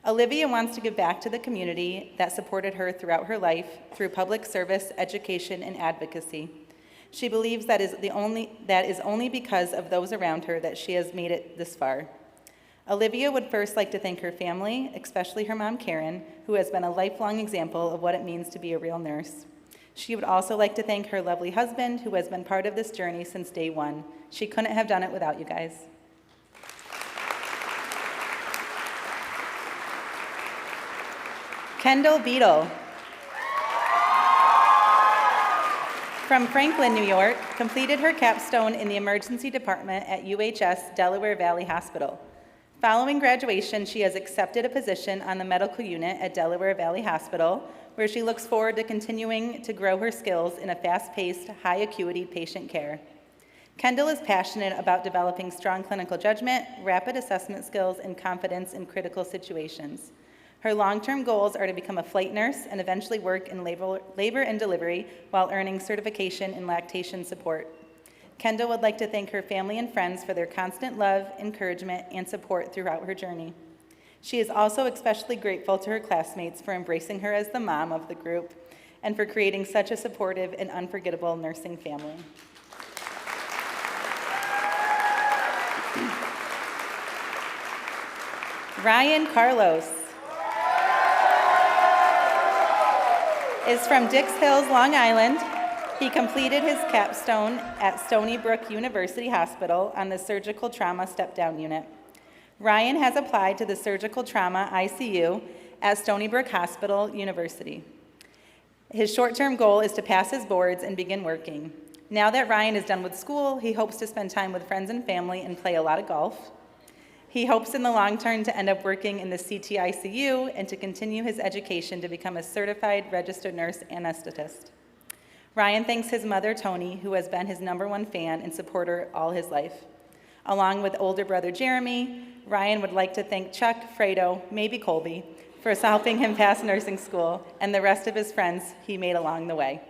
Olivia wants to give back to the community that supported her throughout her life through public service, education, and advocacy. She believes that is only because of those around her that she has made it this far. Olivia would first like to thank her family, especially her mom, Karen, who has been a lifelong example of what it means to be a real nurse. She would also like to thank her lovely husband, who has been part of this journey since day one. She couldn't have done it without you guys. Kendall Beadle from Franklin, New York, completed her capstone in the emergency department at UHS Delaware Valley Hospital. Following graduation, she has accepted a position on the medical unit at Delaware Valley Hospital, where she looks forward to continuing to grow her skills in a fast-paced, high-acuity patient care. Kendall is passionate about developing strong clinical judgment, rapid assessment skills, and confidence in critical situations. Her long-term goals are to become a flight nurse and eventually work in labor and delivery while earning certification in lactation support. Kendall would like to thank her family and friends for their constant love, encouragement, and support throughout her journey. She is also especially grateful to her classmates for embracing her as the mom of the group and for creating such a supportive and unforgettable nursing family. Ryan Carlos is from Dix Hills, Long Island. He completed his capstone at Stony Brook University Hospital on the surgical trauma step-down unit. Ryan has applied to the surgical trauma ICU at Stony Brook Hospital University. His short-term goal is to pass his boards and begin working. Now that Ryan is done with school, he hopes to spend time with friends and family and play a lot of golf. He hopes in the long term to end up working in the CTICU and to continue his education to become a certified registered nurse anesthetist. Ryan thanks his mother, Tony, who has been his #1 fan and supporter all his life. Along with older brother Jeremy, Ryan would like to thank Chuck, Fredo, maybe Colby, for helping him pass nursing school, and the rest of his friends he made along the way.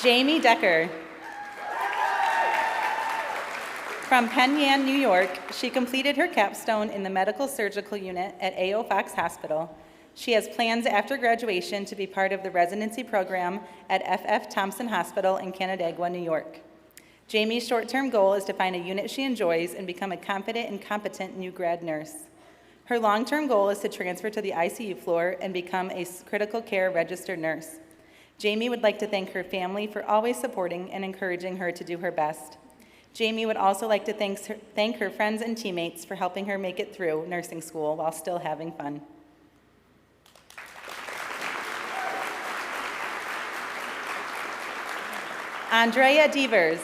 Jamie Decker. From Penn Yan, New York, she completed her capstone in the medical surgical unit at A.O. Fox Hospital. She has plans after graduation to be part of the residency program at F.F. Thompson Hospital in Canandaigua, New York. Jamie's short-term goal is to find a unit she enjoys and become a confident and competent new grad nurse. Her long-term goal is to transfer to the ICU floor and become a critical care registered nurse. Jamie would like to thank her family for always supporting and encouraging her to do her best. Jamie would also like to thank her friends and teammates for helping her make it through nursing school while still having fun. Andrea Devers.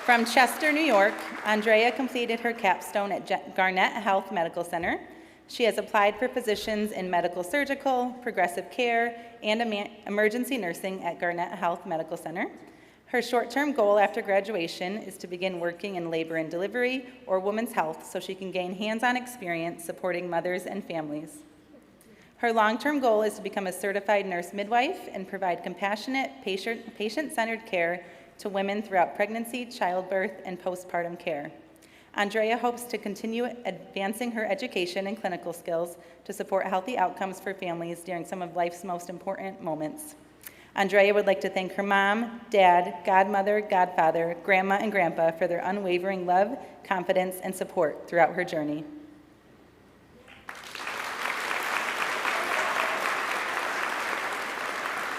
From Chester, New York, Andrea completed her capstone at Garnett Health Medical Center. She has applied for positions in medical surgical, progressive care, and emergency nursing at Garnett Health Medical Center. Her short-term goal after graduation is to begin working in labor and delivery or women's health so she can gain hands-on experience supporting mothers and families. Her long-term goal is to become a certified nurse midwife and provide compassionate, patient-centered care to women throughout pregnancy, childbirth, and postpartum care. Andrea hopes to continue advancing her education and clinical skills to support healthy outcomes for families during some of life's most important moments. Andrea would like to thank her mom, dad, godmother, godfather, grandma, and grandpa for their unwavering love, confidence, and support throughout her journey.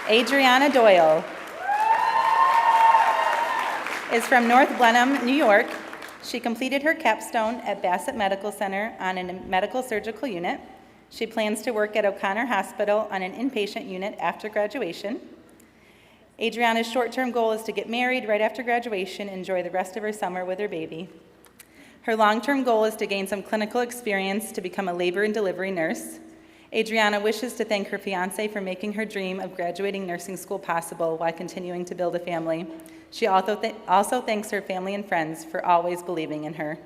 Adriana Doyle is from North Blenheim, New York. She completed her capstone at Bassett Medical Center on a medical surgical unit. She plans to work at O'Connor Hospital on an inpatient unit after graduation. Adriana's short-term goal is to get married right after graduation and enjoy the rest of her summer with her baby. Her long-term goal is to gain some clinical experience to become a labor and delivery nurse. Adriana wishes to thank her fiancé for making her dream of graduating nursing school possible while continuing to build a family. She also thanks her family and friends for always believing in her.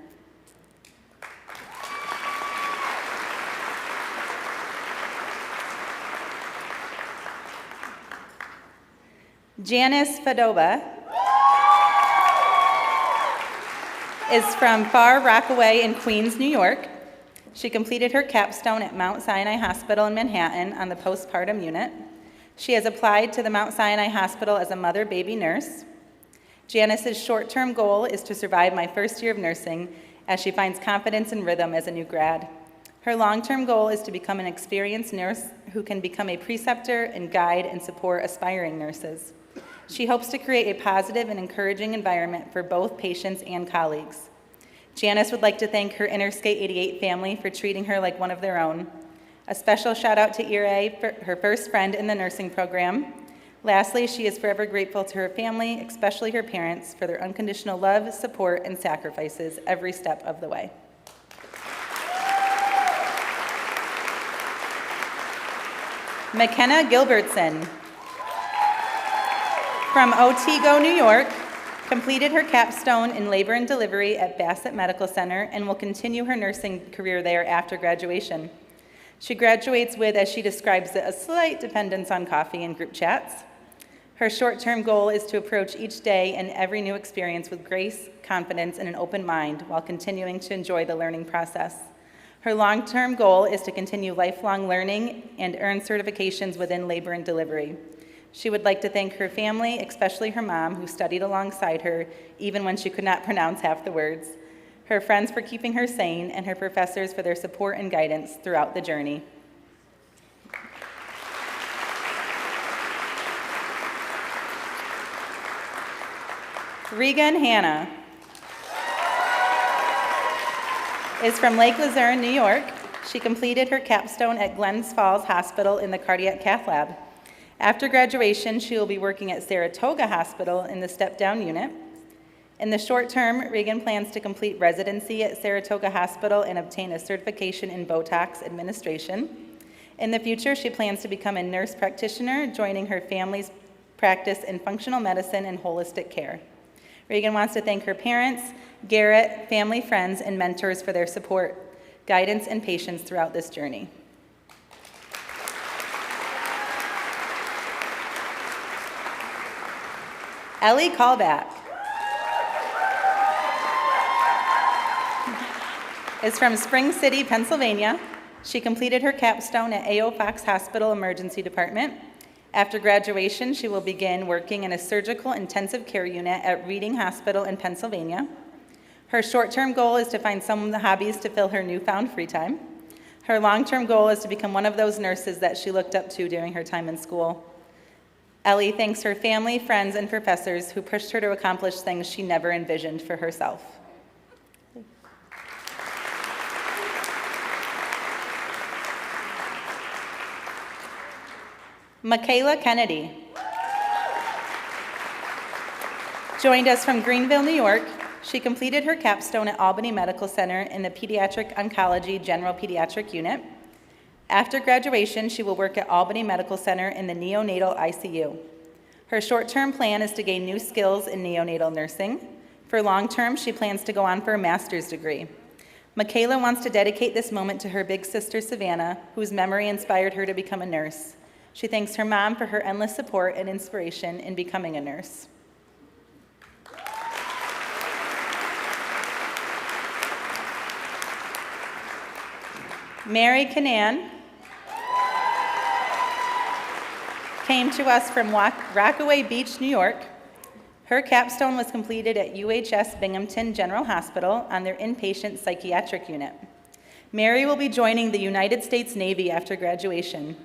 Janice Fadova is from Far Rockaway in Queens, New York. She completed her capstone at Mount Sinai Hospital in Manhattan on the postpartum unit. She has applied to the Mount Sinai Hospital as a mother-baby nurse. Janice's short-term goal is to survive my first year of nursing as she finds confidence and rhythm as a new grad. Her long-term goal is to become an experienced nurse who can become a preceptor and guide and support aspiring nurses. She hopes to create a positive and encouraging environment for both patients and colleagues. Janice would like to thank her Interstate 88 family for treating her like one of their own. A special shout out to Ire, her first friend in the nursing program. Lastly, she is forever grateful to her family, especially her parents, for their unconditional love, support, and sacrifices every step of the way. McKenna Gilbertson from Otsego, New York, completed her capstone in labor and delivery at Bassett Medical Center and will continue her nursing career there after graduation. She graduates with, as she describes it, a slight dependence on coffee and group chats. Her short-term goal is to approach each day and every new experience with grace, confidence, and an open mind while continuing to enjoy the learning process. Her long-term goal is to continue lifelong learning and earn certifications within labor and delivery. She would like to thank her family, especially her mom, who studied alongside her even when she could not pronounce half the words, her friends for keeping her sane, and her professors for their support and guidance throughout the journey. Regan Hanna is from Lake Luzerne, New York. She completed her capstone at Glens Falls Hospital in the cardiac cath lab. After graduation, she will be working at Saratoga Hospital in the step-down unit. In the short term, Regan plans to complete residency at Saratoga Hospital and obtain a certification in Botox administration. In the future, she plans to become a nurse practitioner, joining her family's practice in functional medicine and holistic care. Regan wants to thank her parents, Garrett, family, friends, and mentors for their support, guidance, and patience throughout this journey. Ellie Callback is from Spring City, Pennsylvania. She completed her capstone at A.O. Fox Hospital Emergency Department. After graduation, she will begin working in a surgical intensive care unit at Reading Hospital in Pennsylvania. Her short-term goal is to find some hobbies to fill her newfound free time. Her long-term goal is to become one of those nurses that she looked up to during her time in school. Ellie thanks her family, friends, and professors who pushed her to accomplish things she never envisioned for herself. Michaela Kennedy joined us from Greenville, New York. She completed her capstone at Albany Medical Center in the Pediatric Oncology General Pediatric Unit. After graduation, she will work at Albany Medical Center in the neonatal ICU. Her short-term plan is to gain new skills in neonatal nursing. For long-term, she plans to go on for a master's degree. Michaela wants to dedicate this moment to her big sister, Savannah, whose memory inspired her to become a nurse. She thanks her mom for her endless support and inspiration in becoming a nurse. Mary Canan came to us from Rockaway Beach, New York. Her capstone was completed at UHS Binghamton General Hospital on their inpatient psychiatric unit. Mary will be joining the United States Navy after graduation.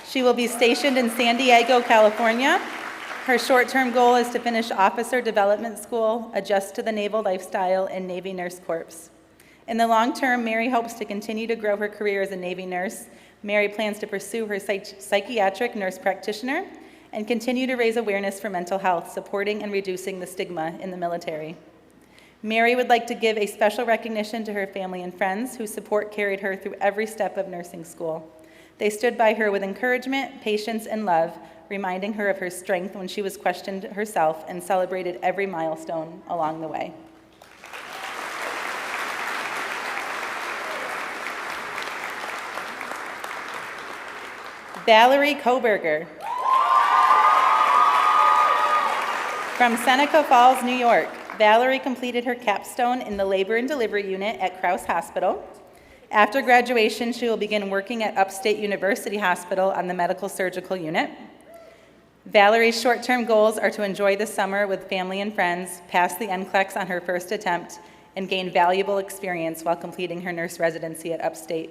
She will be stationed in San Diego, California. Her short-term goal is to finish Officer Development School, adjust to the naval lifestyle, and Navy Nurse Corps. In the long term, Mary hopes to continue to grow her career as a Navy nurse. Mary plans to pursue her psychiatric nurse practitioner and continue to raise awareness for mental health, supporting and reducing the stigma in the military. Mary would like to give a special recognition to her family and friends whose support carried her through every step of nursing school. They stood by her with encouragement, patience, and love, reminding her of her strength when she was questioned herself, and celebrated every milestone along the way. Valerie Koberger from Seneca Falls, New York. Valerie completed her capstone in the labor and delivery unit at Krause Hospital. After graduation, she will begin working at Upstate University Hospital on the medical surgical unit. Valerie's short-term goals are to enjoy the summer with family and friends, pass the NCLEX on her first attempt, and gain valuable experience while completing her nurse residency at Upstate.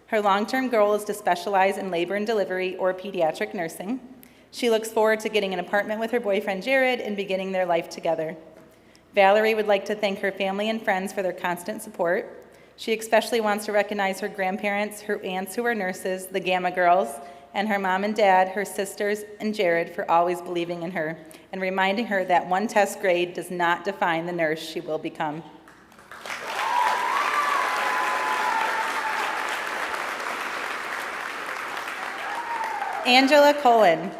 Her long-term goal is to specialize in labor and delivery or pediatric nursing. She looks forward to getting an apartment with her boyfriend Jared and beginning their life together. Valerie would like to thank her family and friends for their constant support. She especially wants to recognize her grandparents, her aunts who are nurses, the Gamma Girls, and her mom and dad, her sisters, and Jared for always believing in her and reminding her that one test grade does not define the nurse she will become. Angela Cullen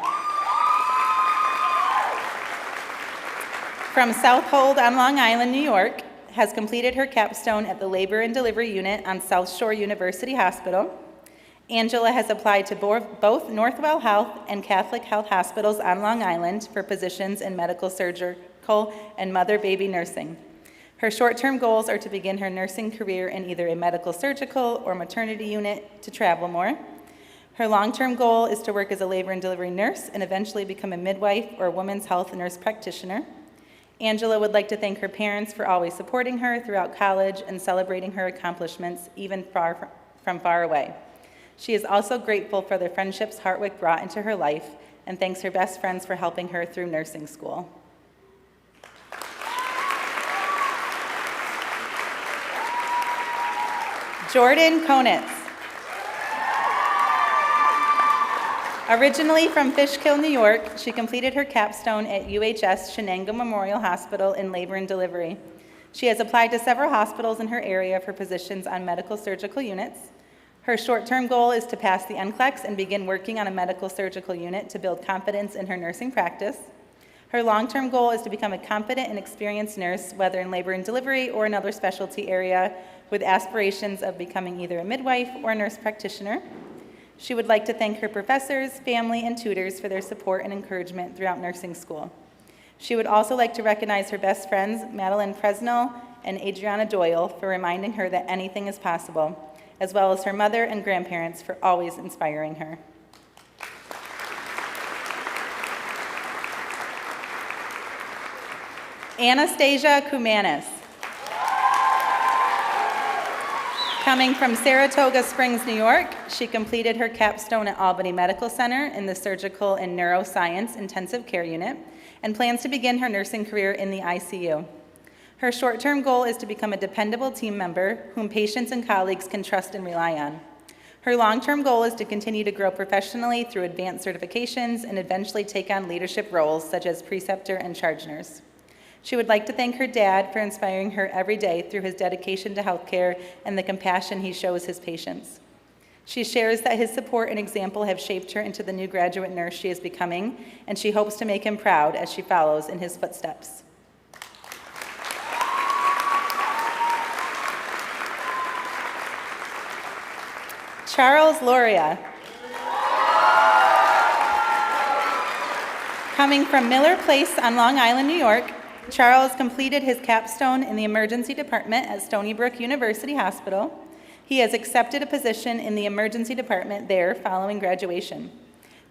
from South Hold on Long Island, New York, has completed her capstone at the Labor and Delivery Unit on South Shore University Hospital. Angela has applied to both Northwell Health and Catholic Health Hospitals on Long Island for positions in medical surgical and mother-baby nursing. Her short-term goals are to begin her nursing career in either a medical surgical or maternity unit to travel more. Her long-term goal is to work as a labor and delivery nurse and eventually become a midwife or women's health nurse practitioner. Angela would like to thank her parents for always supporting her throughout college and celebrating her accomplishments even from far away. She is also grateful for the friendships Hartwick brought into her life and thanks her best friends for helping her through nursing school. Jordan Konitz. Originally from Fishkill, New York, she completed her capstone at UHS Shenango Memorial Hospital in labor and delivery. She has applied to several hospitals in her area for positions on medical surgical units. Her short-term goal is to pass the NCLEX and begin working on a medical surgical unit to build confidence in her nursing practice. Her long-term goal is to become a competent and experienced nurse, whether in labor and delivery or another specialty area, with aspirations of becoming either a midwife or a nurse practitioner. She would like to thank her professors, family, and tutors for their support and encouragement throughout nursing school. She would also like to recognize her best friends, Madeline Presnell and Adriana Doyle, for reminding her that anything is possible, as well as her mother and grandparents for always inspiring her. Anastasia Kumanis. Coming from Saratoga Springs, New York, she completed her capstone at Albany Medical Center in the Surgical and Neuroscience Intensive Care Unit and plans to begin her nursing career in the ICU. Her short-term goal is to become a dependable team member whom patients and colleagues can trust and rely on. Her long-term goal is to continue to grow professionally through advanced certifications and eventually take on leadership roles such as preceptor and charge nurse. She would like to thank her dad for inspiring her every day through his dedication to healthcare and the compassion he shows his patients. She shares that his support and example have shaped her into the new graduate nurse she is becoming, and she hopes to make him proud as she follows in his footsteps. Charles Loria. Coming from Miller Place on Long Island, New York, Charles completed his capstone in the emergency department at Stony Brook University Hospital. He has accepted a position in the emergency department there following graduation.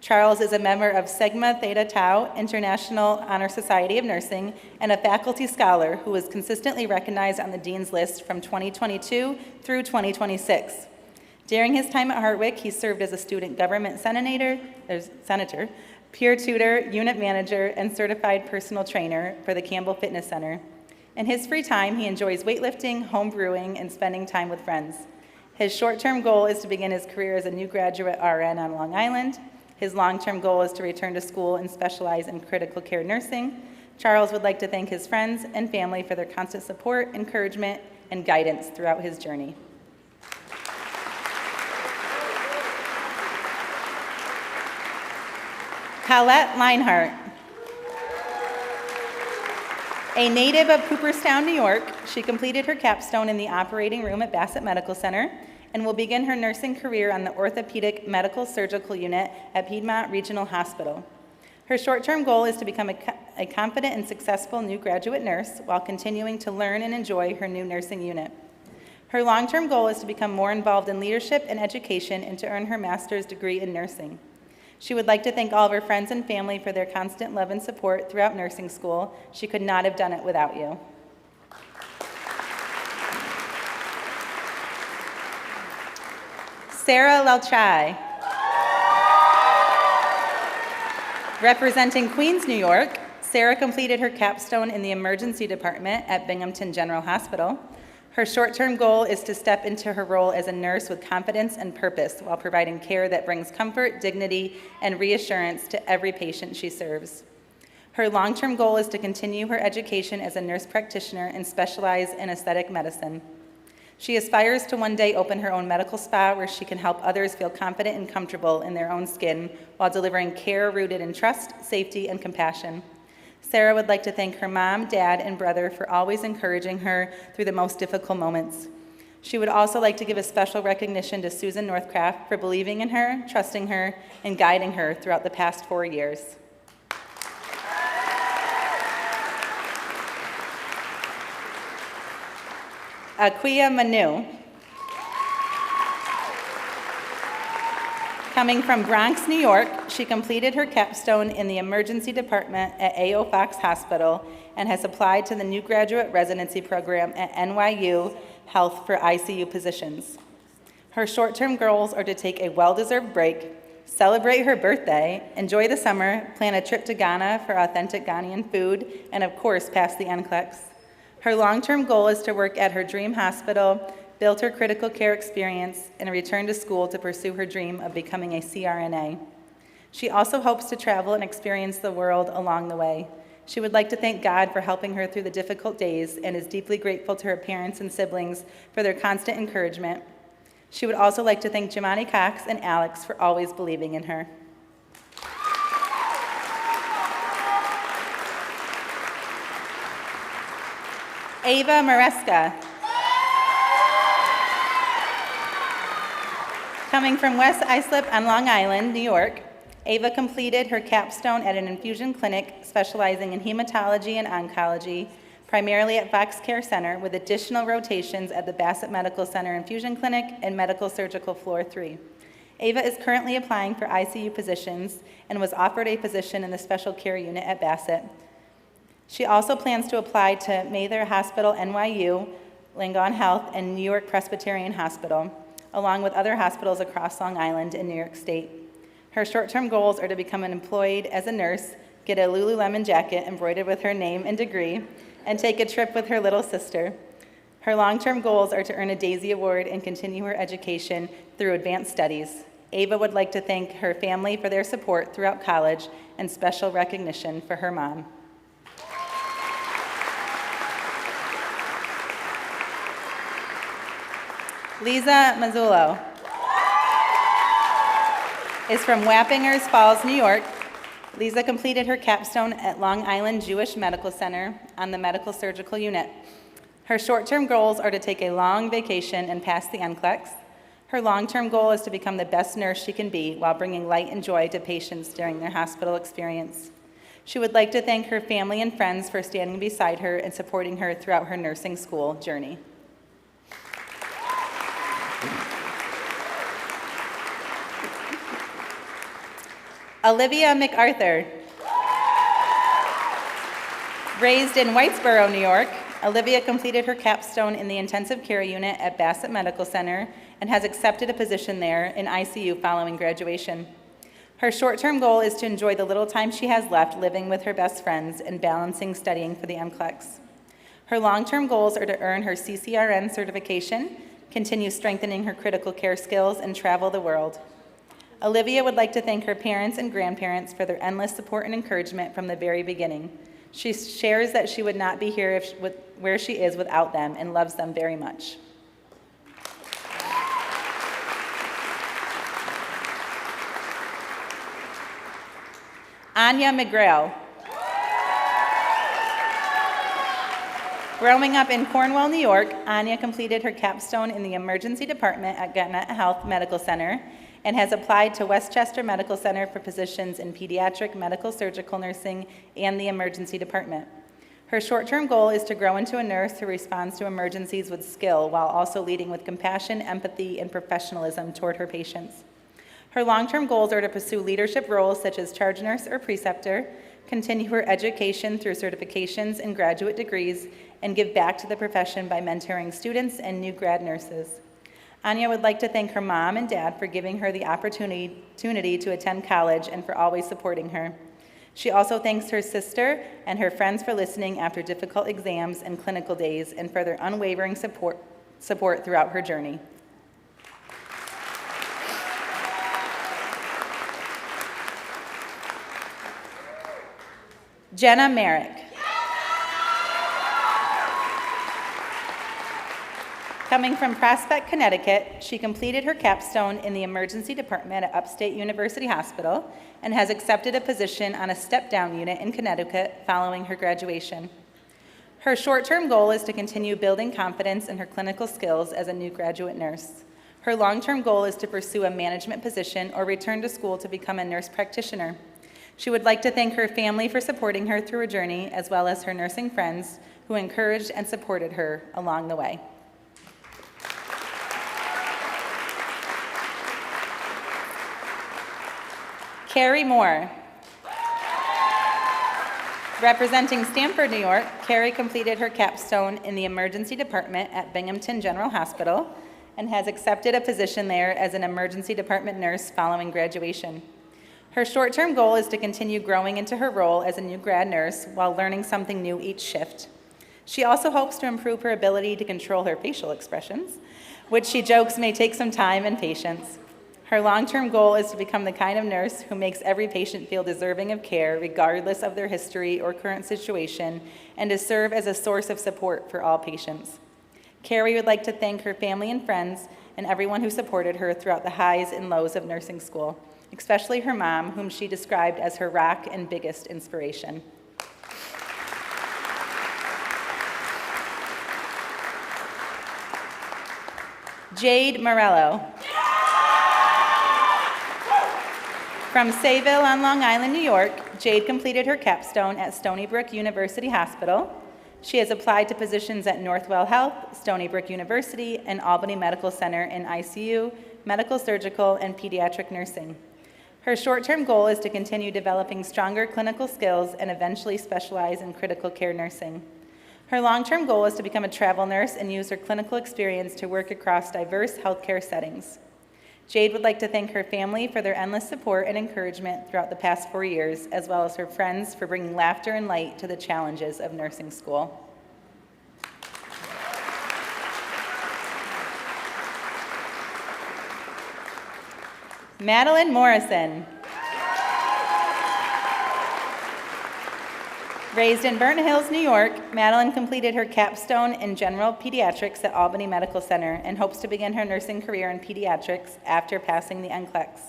Charles is a member of Sigma Theta Tau International Honor Society of Nursing and a faculty scholar who was consistently recognized on the Dean's List from 2022 through 2026. During his time at Hartwick, he served as a student government senator, peer tutor, unit manager, and certified personal trainer for the Campbell Fitness Center. In his free time, he enjoys weightlifting, home brewing, and spending time with friends. His short-term goal is to begin his career as a new graduate RN on Long Island. His long-term goal is to return to school and specialize in critical care nursing. Charles would like to thank his friends and family for their constant support, encouragement, and guidance throughout his journey. Colette Leinhart. A native of Cooperstown, New York, she completed her capstone in the operating room at Bassett Medical Center and will begin her nursing career on the orthopedic medical surgical unit at Piedmont Regional Hospital. Her short-term goal is to become a confident and successful new graduate nurse while continuing to learn and enjoy her new nursing unit. Her long-term goal is to become more involved in leadership and education and to earn her master's degree in nursing. She would like to thank all of her friends and family for their constant love and support throughout nursing school. She could not have done it without you. Sarah Lelchai. Representing Queens, New York, Sarah completed her capstone in the emergency department at Binghamton General Hospital. Her short-term goal is to step into her role as a nurse with confidence and purpose while providing care that brings comfort, dignity, and reassurance to every patient she serves. Her long-term goal is to continue her education as a nurse practitioner and specialize in aesthetic medicine. She aspires to one day open her own medical spa where she can help others feel confident and comfortable in their own skin while delivering care rooted in trust, safety, and compassion. Sarah would like to thank her mom, dad, and brother for always encouraging her through the most difficult moments. She would also like to give a special recognition to Susan Northcraft for believing in her, trusting her, and guiding her throughout the past 4 years. Aquia Manu. Coming from Bronx, New York, she completed her capstone in the emergency department at A.O. Fox Hospital and has applied to the new graduate residency program at NYU Health for ICU positions. Her short-term goals are to take a well-deserved break, celebrate her birthday, enjoy the summer, plan a trip to Ghana for authentic Ghanaian food, and of course, pass the NCLEX. Her long-term goal is to work at her dream hospital, built her critical care experience, and returned to school to pursue her dream of becoming a CRNA. She also hopes to travel and experience the world along the way. She would like to thank God for helping her through the difficult days and is deeply grateful to her parents and siblings for their constant encouragement. She would also like to thank Jimani Cox and Alex for always believing in her. Ava Maresca. Coming from West Islip on Long Island, New York, Ava completed her capstone at an infusion clinic specializing in hematology and oncology, primarily at Fox Care Center, with additional rotations at the Bassett Medical Center Infusion Clinic and Medical Surgical Floor 3. Ava is currently applying for ICU positions and was offered a position in the special care unit at Bassett. She also plans to apply to Mather Hospital, NYU, Langone Health, and New York Presbyterian Hospital, along with other hospitals across Long Island and New York State. Her short-term goals are to become employed as a nurse, get a Lululemon jacket embroidered with her name and degree, and take a trip with her little sister. Her long-term goals are to earn a Daisy Award and continue her education through advanced studies. Ava would like to thank her family for their support throughout college and special recognition for her mom. Lisa Mazzullo is from Wappingers Falls, New York. Lisa completed her capstone at Long Island Jewish Medical Center on the Medical Surgical Unit. Her short-term goals are to take a long vacation and pass the NCLEX. Her long-term goal is to become the best nurse she can be while bringing light and joy to patients during their hospital experience. She would like to thank her family and friends for standing beside her and supporting her throughout her nursing school journey. Olivia MacArthur. Raised in Whitesboro, New York, Olivia completed her capstone in the intensive care unit at Bassett Medical Center and has accepted a position there in ICU following graduation. Her short-term goal is to enjoy the little time she has left living with her best friends and balancing studying for the NCLEX. Her long-term goals are to earn her CCRN certification, continue strengthening her critical care skills, and travel the world. Olivia would like to thank her parents and grandparents for their endless support and encouragement from the very beginning. She shares that she would not be here where she is without them and loves them very much. Anya McGrail. Growing up in Cornwall, New York, Anya completed her capstone in the emergency department at Gannett Health Medical Center and has applied to Westchester Medical Center for positions in pediatric medical surgical nursing and the emergency department. Her short-term goal is to grow into a nurse who responds to emergencies with skill while also leading with compassion, empathy, and professionalism toward her patients. Her long-term goals are to pursue leadership roles such as charge nurse or preceptor, continue her education through certifications and graduate degrees, and give back to the profession by mentoring students and new grad nurses. Anya would like to thank her mom and dad for giving her the opportunity to attend college and for always supporting her. She also thanks her sister and her friends for listening after difficult exams and clinical days and for their unwavering support throughout her journey. Jenna Merrick. Coming from Prospect, Connecticut, she completed her capstone in the emergency department at Upstate University Hospital and has accepted a position on a step-down unit in Connecticut following her graduation. Her short-term goal is to continue building confidence in her clinical skills as a new graduate nurse. Her long-term goal is to pursue a management position or return to school to become a nurse practitioner. She would like to thank her family for supporting her through her journey, as well as her nursing friends who encouraged and supported her along the way. Carrie Moore. Representing Stamford, New York, Carrie completed her capstone in the emergency department at Binghamton General Hospital and has accepted a position there as an emergency department nurse following graduation. Her short-term goal is to continue growing into her role as a new grad nurse while learning something new each shift. She also hopes to improve her ability to control her facial expressions, which she jokes may take some time and patience. Her long-term goal is to become the kind of nurse who makes every patient feel deserving of care, regardless of their history or current situation, and to serve as a source of support for all patients. Carrie would like to thank her family and friends and everyone who supported her throughout the highs and lows of nursing school, especially her mom, whom she described as her rock and biggest inspiration. Jade Morello. From Sayville on Long Island, New York, Jade completed her capstone at Stony Brook University Hospital. She has applied to positions at Northwell Health, Stony Brook University, and Albany Medical Center in ICU, medical, surgical, and pediatric nursing. Her short-term goal is to continue developing stronger clinical skills and eventually specialize in critical care nursing. Her long-term goal is to become a travel nurse and use her clinical experience to work across diverse healthcare settings. Jade would like to thank her family for their endless support and encouragement throughout the past 4 years, as well as her friends for bringing laughter and light to the challenges of nursing school. Madeline Morrison. Raised in Burnt Hills, New York, Madeline completed her capstone in general pediatrics at Albany Medical Center and hopes to begin her nursing career in pediatrics after passing the NCLEX.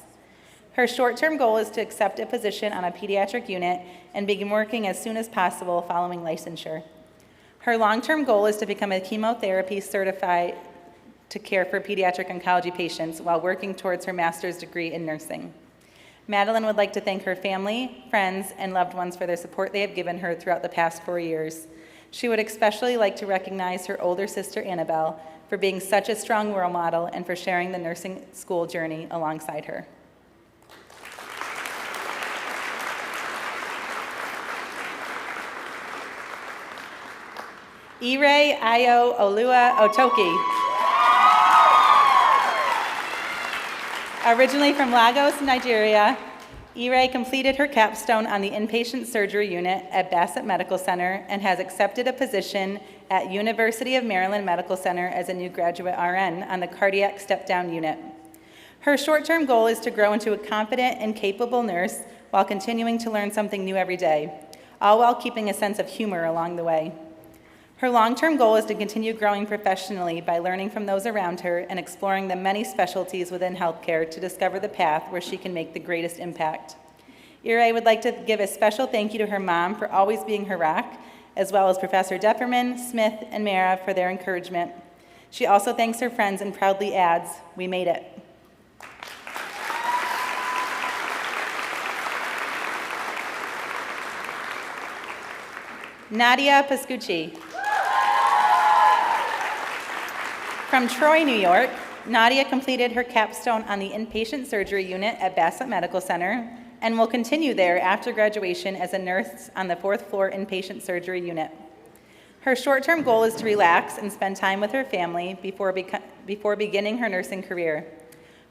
Her short-term goal is to accept a position on a pediatric unit and begin working as soon as possible following licensure. Her long-term goal is to become a chemotherapy certified to care for pediatric oncology patients while working towards her master's degree in nursing. Madeline would like to thank her family, friends, and loved ones for their support they have given her throughout the past 4 years. She would especially like to recognize her older sister, Annabelle, for being such a strong role model and for sharing the nursing school journey alongside her. Ire Ayo Olua Otoki. Originally from Lagos, Nigeria, Ire completed her capstone on the inpatient surgery unit at Bassett Medical Center and has accepted a position at University of Maryland Medical Center as a new graduate RN on the cardiac step-down unit. Her short-term goal is to grow into a confident and capable nurse while continuing to learn something new every day, all while keeping a sense of humor along the way. Her long-term goal is to continue growing professionally by learning from those around her and exploring the many specialties within healthcare to discover the path where she can make the greatest impact. Ire would like to give a special thank you to her mom for always being her rock, as well as Professor Depperman, Smith, and Mara for their encouragement. She also thanks her friends and proudly adds, "We made it." Nadia Pascucci. From Troy, New York, Nadia completed her capstone on the inpatient surgery unit at Bassett Medical Center and will continue there after graduation as a nurse on the 4th floor inpatient surgery unit. Her short-term goal is to relax and spend time with her family before beginning her nursing career.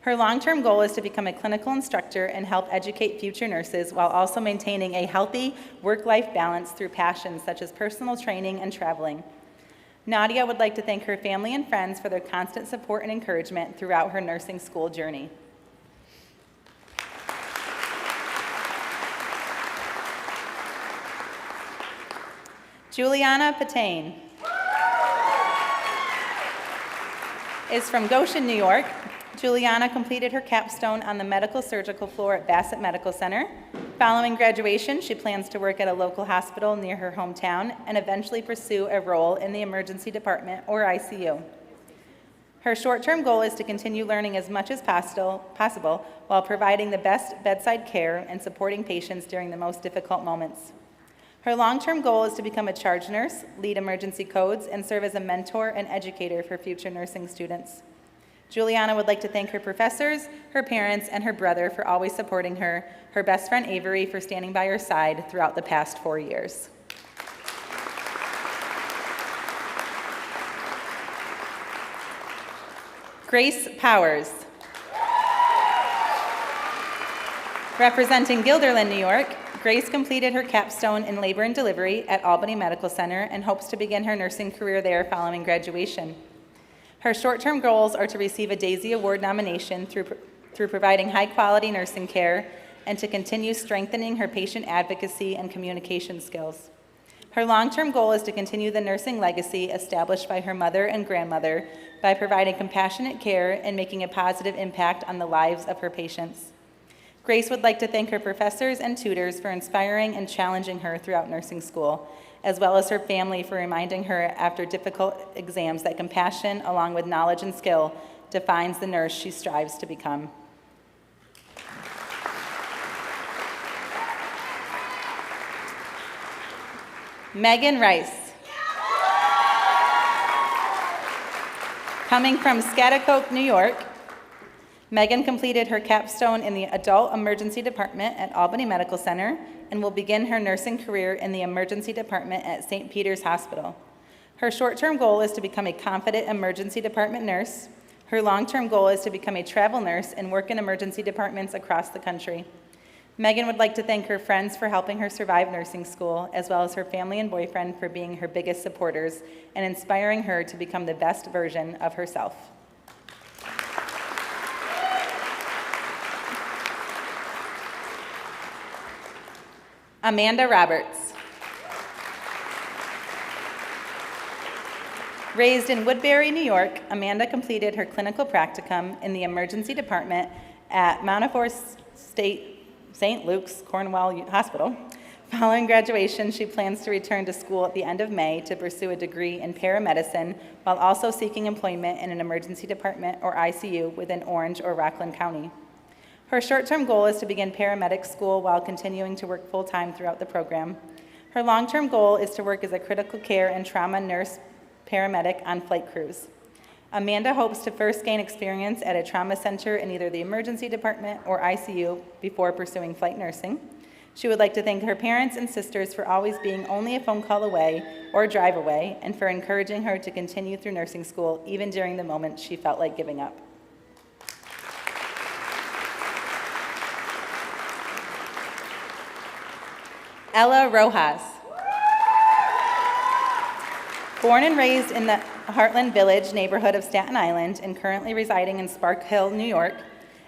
Her long-term goal is to become a clinical instructor and help educate future nurses while also maintaining a healthy work-life balance through passions such as personal training and traveling. Nadia would like to thank her family and friends for their constant support and encouragement throughout her nursing school journey. Juliana Patain is from Goshen, New York. Juliana completed her capstone on the medical surgical floor at Bassett Medical Center. Following graduation, she plans to work at a local hospital near her hometown and eventually pursue a role in the emergency department or ICU. Her short-term goal is to continue learning as much as possible while providing the best bedside care and supporting patients during the most difficult moments. Her long-term goal is to become a charge nurse, lead emergency codes, and serve as a mentor and educator for future nursing students. Juliana would like to thank her professors, her parents, and her brother for always supporting her, her best friend Avery for standing by her side throughout the past 4 years. Grace Powers. Representing Guilderland, New York, Grace completed her capstone in labor and delivery at Albany Medical Center and hopes to begin her nursing career there following graduation. Her short-term goals are to receive a Daisy Award nomination through providing high-quality nursing care and to continue strengthening her patient advocacy and communication skills. Her long-term goal is to continue the nursing legacy established by her mother and grandmother by providing compassionate care and making a positive impact on the lives of her patients. Grace would like to thank her professors and tutors for inspiring and challenging her throughout nursing school, as well as her family for reminding her after difficult exams that compassion, along with knowledge and skill, defines the nurse she strives to become. Megan Rice. Coming from Schaghticoke, New York, Megan completed her capstone in the Adult Emergency Department at Albany Medical Center and will begin her nursing career in the Emergency Department at St. Peter's Hospital. Her short-term goal is to become a confident emergency department nurse. Her long-term goal is to become a travel nurse and work in emergency departments across the country. Megan would like to thank her friends for helping her survive nursing school, as well as her family and boyfriend for being her biggest supporters and inspiring her to become the best version of herself. Amanda Roberts. Raised in Woodbury, New York, Amanda completed her clinical practicum in the emergency department at Mount State St. Luke's Cornwall Hospital. Following graduation, she plans to return to school at the end of May to pursue a degree in paramedicine while also seeking employment in an emergency department or ICU within Orange or Rockland County. Her short-term goal is to begin paramedic school while continuing to work full-time throughout the program. Her long-term goal is to work as a critical care and trauma nurse paramedic on flight crews. Amanda hopes to first gain experience at a trauma center in either the emergency department or ICU before pursuing flight nursing. She would like to thank her parents and sisters for always being only a phone call away or drive away, and for encouraging her to continue through nursing school even during the moments she felt like giving up. Ella Rojas. Born and raised in the Heartland Village neighborhood of Staten Island and currently residing in Spark Hill, New York,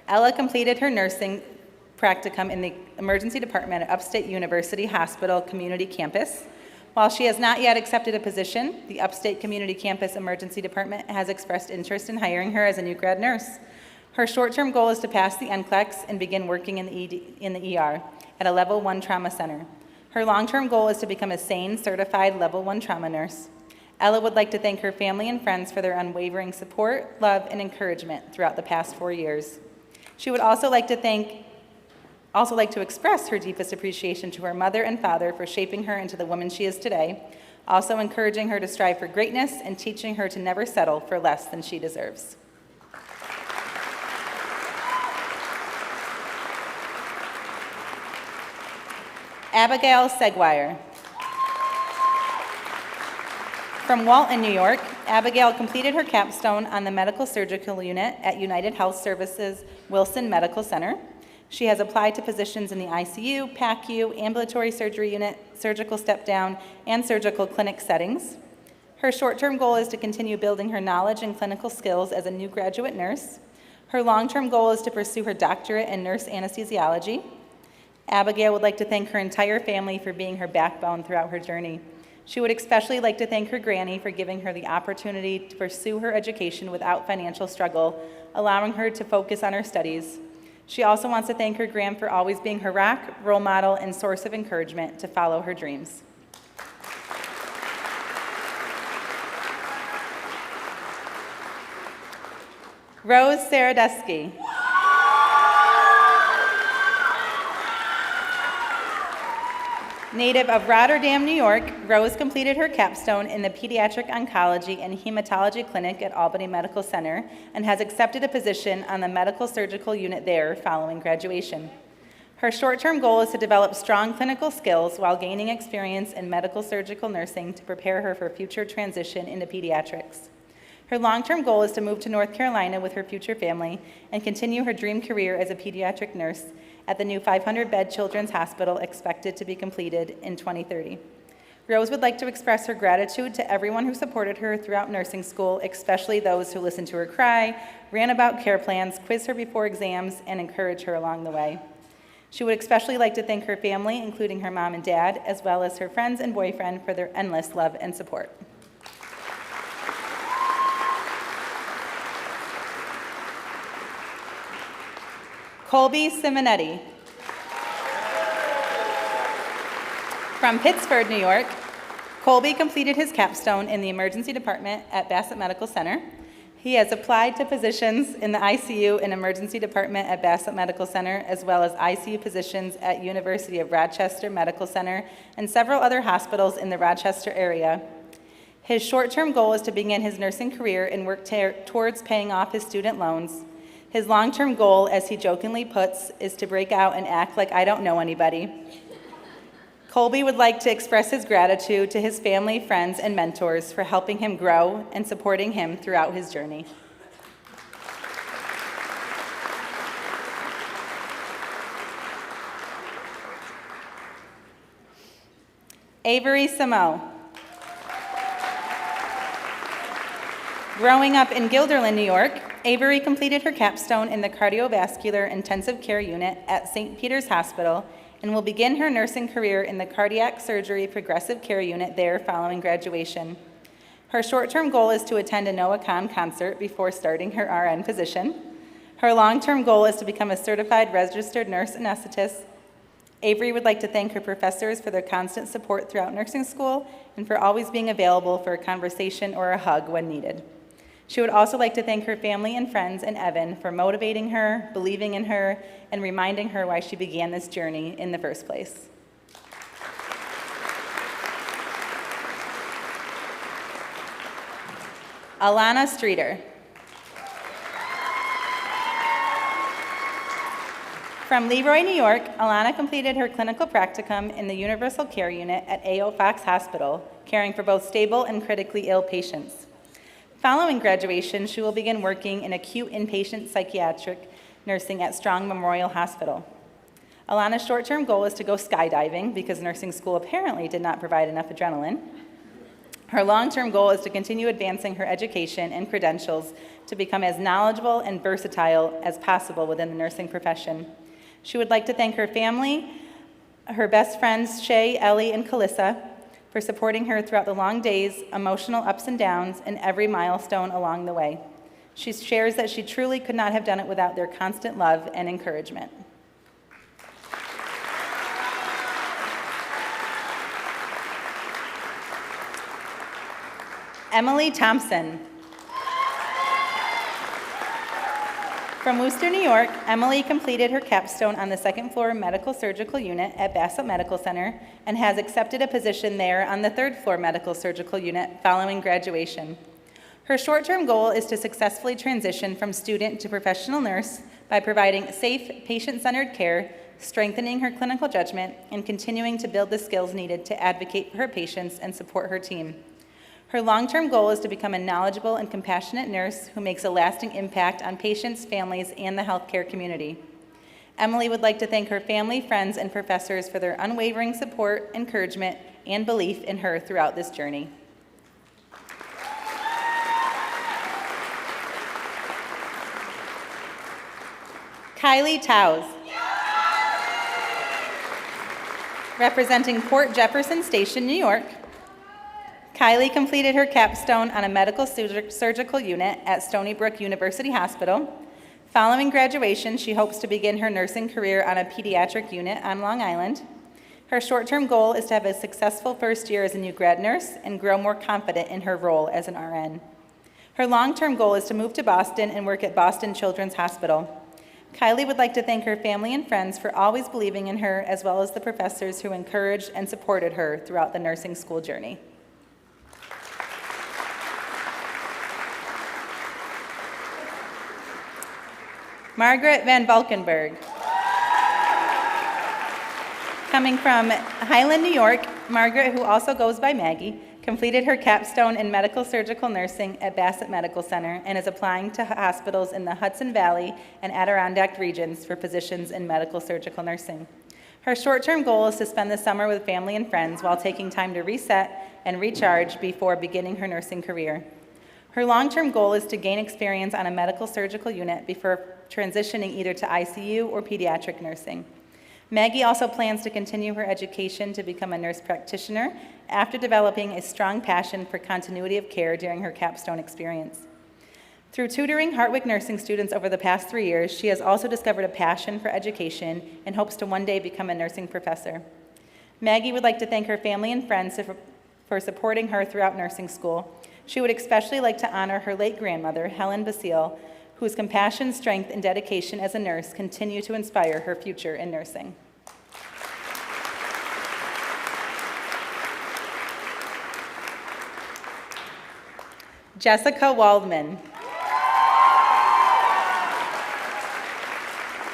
Ella completed her nursing practicum in the emergency department at Upstate University Hospital Community Campus. While she has not yet accepted a position, the Upstate Community Campus Emergency Department has expressed interest in hiring her as a new grad nurse. Her short-term goal is to pass the NCLEX and begin working in the ER at a Level 1 trauma center. Her long-term goal is to become a SANE certified Level 1 trauma nurse. Ella would like to thank her family and friends for their unwavering support, love, and encouragement throughout the past 4 years. She would also like to express her deepest appreciation to her mother and father for shaping her into the woman she is today, also encouraging her to strive for greatness and teaching her to never settle for less than she deserves. Abigail Seguire. From Walton, New York, Abigail completed her capstone on the medical surgical unit at United Health Services Wilson Medical Center. She has applied to positions in the ICU, PACU, ambulatory surgery unit, surgical step-down, and surgical clinic settings. Her short-term goal is to continue building her knowledge and clinical skills as a new graduate nurse. Her long-term goal is to pursue her doctorate in nurse anesthesiology. Abigail would like to thank her entire family for being her backbone throughout her journey. She would especially like to thank her granny for giving her the opportunity to pursue her education without financial struggle, allowing her to focus on her studies. She also wants to thank her gran for always being her rock, role model, and source of encouragement to follow her dreams. Rose Saradusky. Native of Rotterdam, New York, Rose completed her capstone in the Pediatric Oncology and Hematology Clinic at Albany Medical Center and has accepted a position on the medical surgical unit there following graduation. Her short-term goal is to develop strong clinical skills while gaining experience in medical surgical nursing to prepare her for future transition into pediatrics. Her long-term goal is to move to North Carolina with her future family and continue her dream career as a pediatric nurse at the new 500-bed Children's Hospital expected to be completed in 2030. Rose would like to express her gratitude to everyone who supported her throughout nursing school, especially those who listened to her cry, ran about care plans, quizzed her before exams, and encouraged her along the way. She would especially like to thank her family, including her mom and dad, as well as her friends and boyfriend for their endless love and support. Colby Simonetti. From Pittsford, New York, Colby completed his capstone in the emergency department at Bassett Medical Center. He has applied to positions in the ICU and emergency department at Bassett Medical Center, as well as ICU positions at University of Rochester Medical Center and several other hospitals in the Rochester area. His short-term goal is to begin his nursing career and work towards paying off his student loans. His long-term goal, as he jokingly puts, is to break out and act like I don't know anybody. Colby would like to express his gratitude to his family, friends, and mentors for helping him grow and supporting him throughout his journey. Avery Samo. Growing up in Guilderland, New York, Avery completed her capstone in the cardiovascular intensive care unit at St. Peter's Hospital and will begin her nursing career in the cardiac surgery progressive care unit there following graduation. Her short-term goal is to attend a Noah Kahan concert before starting her RN position. Her long-term goal is to become a certified registered nurse anesthetist. Avery would like to thank her professors for their constant support throughout nursing school and for always being available for a conversation or a hug when needed. She would also like to thank her family and friends and Evan for motivating her, believing in her, and reminding her why she began this journey in the first place. Alana Streeter. From Leroy, New York, Alana completed her clinical practicum in the Universal Care Unit at A.O. Fox Hospital, caring for both stable and critically ill patients. Following graduation, she will begin working in acute inpatient psychiatric nursing at Strong Memorial Hospital. Alana's short-term goal is to go skydiving because nursing school apparently did not provide enough adrenaline. Her long-term goal is to continue advancing her education and credentials to become as knowledgeable and versatile as possible within the nursing profession. She would like to thank her family, her best friends Shay, Ellie, and Kalissa, for supporting her throughout the long days, emotional ups and downs, and every milestone along the way. She shares that she truly could not have done it without their constant love and encouragement. Emily Thompson. From Worcester, New York, Emily completed her capstone on the second floor medical surgical unit at Bassett Medical Center and has accepted a position there on the third floor medical surgical unit following graduation. Her short-term goal is to successfully transition from student to professional nurse by providing safe, patient-centered care, strengthening her clinical judgment, and continuing to build the skills needed to advocate for her patients and support her team. Her long-term goal is to become a knowledgeable and compassionate nurse who makes a lasting impact on patients, families, and the healthcare community. Emily would like to thank her family, friends, and professors for their unwavering support, encouragement, and belief in her throughout this journey. Kylie Towes. Representing Port Jefferson Station, New York, Kylie completed her capstone on a medical surgical unit at Stony Brook University Hospital. Following graduation, she hopes to begin her nursing career on a pediatric unit on Long Island. Her short-term goal is to have a successful first year as a new grad nurse and grow more confident in her role as an RN. Her long-term goal is to move to Boston and work at Boston Children's Hospital. Kylie would like to thank her family and friends for always believing in her, as well as the professors who encouraged and supported her throughout the nursing school journey. Margaret Van Valkenburg. Coming from Highland, New York, Margaret, who also goes by Maggie, completed her capstone in medical surgical nursing at Bassett Medical Center, and is applying to hospitals in the Hudson Valley and Adirondack regions for positions in medical surgical nursing. Her short-term goal is to spend the summer with family and friends while taking time to reset and recharge before beginning her nursing career. Her long-term goal is to gain experience on a medical surgical unit before transitioning either to ICU or pediatric nursing. Maggie also plans to continue her education to become a nurse practitioner after developing a strong passion for continuity of care during her capstone experience. Through tutoring Hartwick nursing students over the past 3 years, she has also discovered a passion for education and hopes to one day become a nursing professor. Maggie would like to thank her family and friends for supporting her throughout nursing school. She would especially like to honor her late grandmother, Helen Basile, whose compassion, strength, and dedication as a nurse continue to inspire her future in nursing. Jessica Waldman.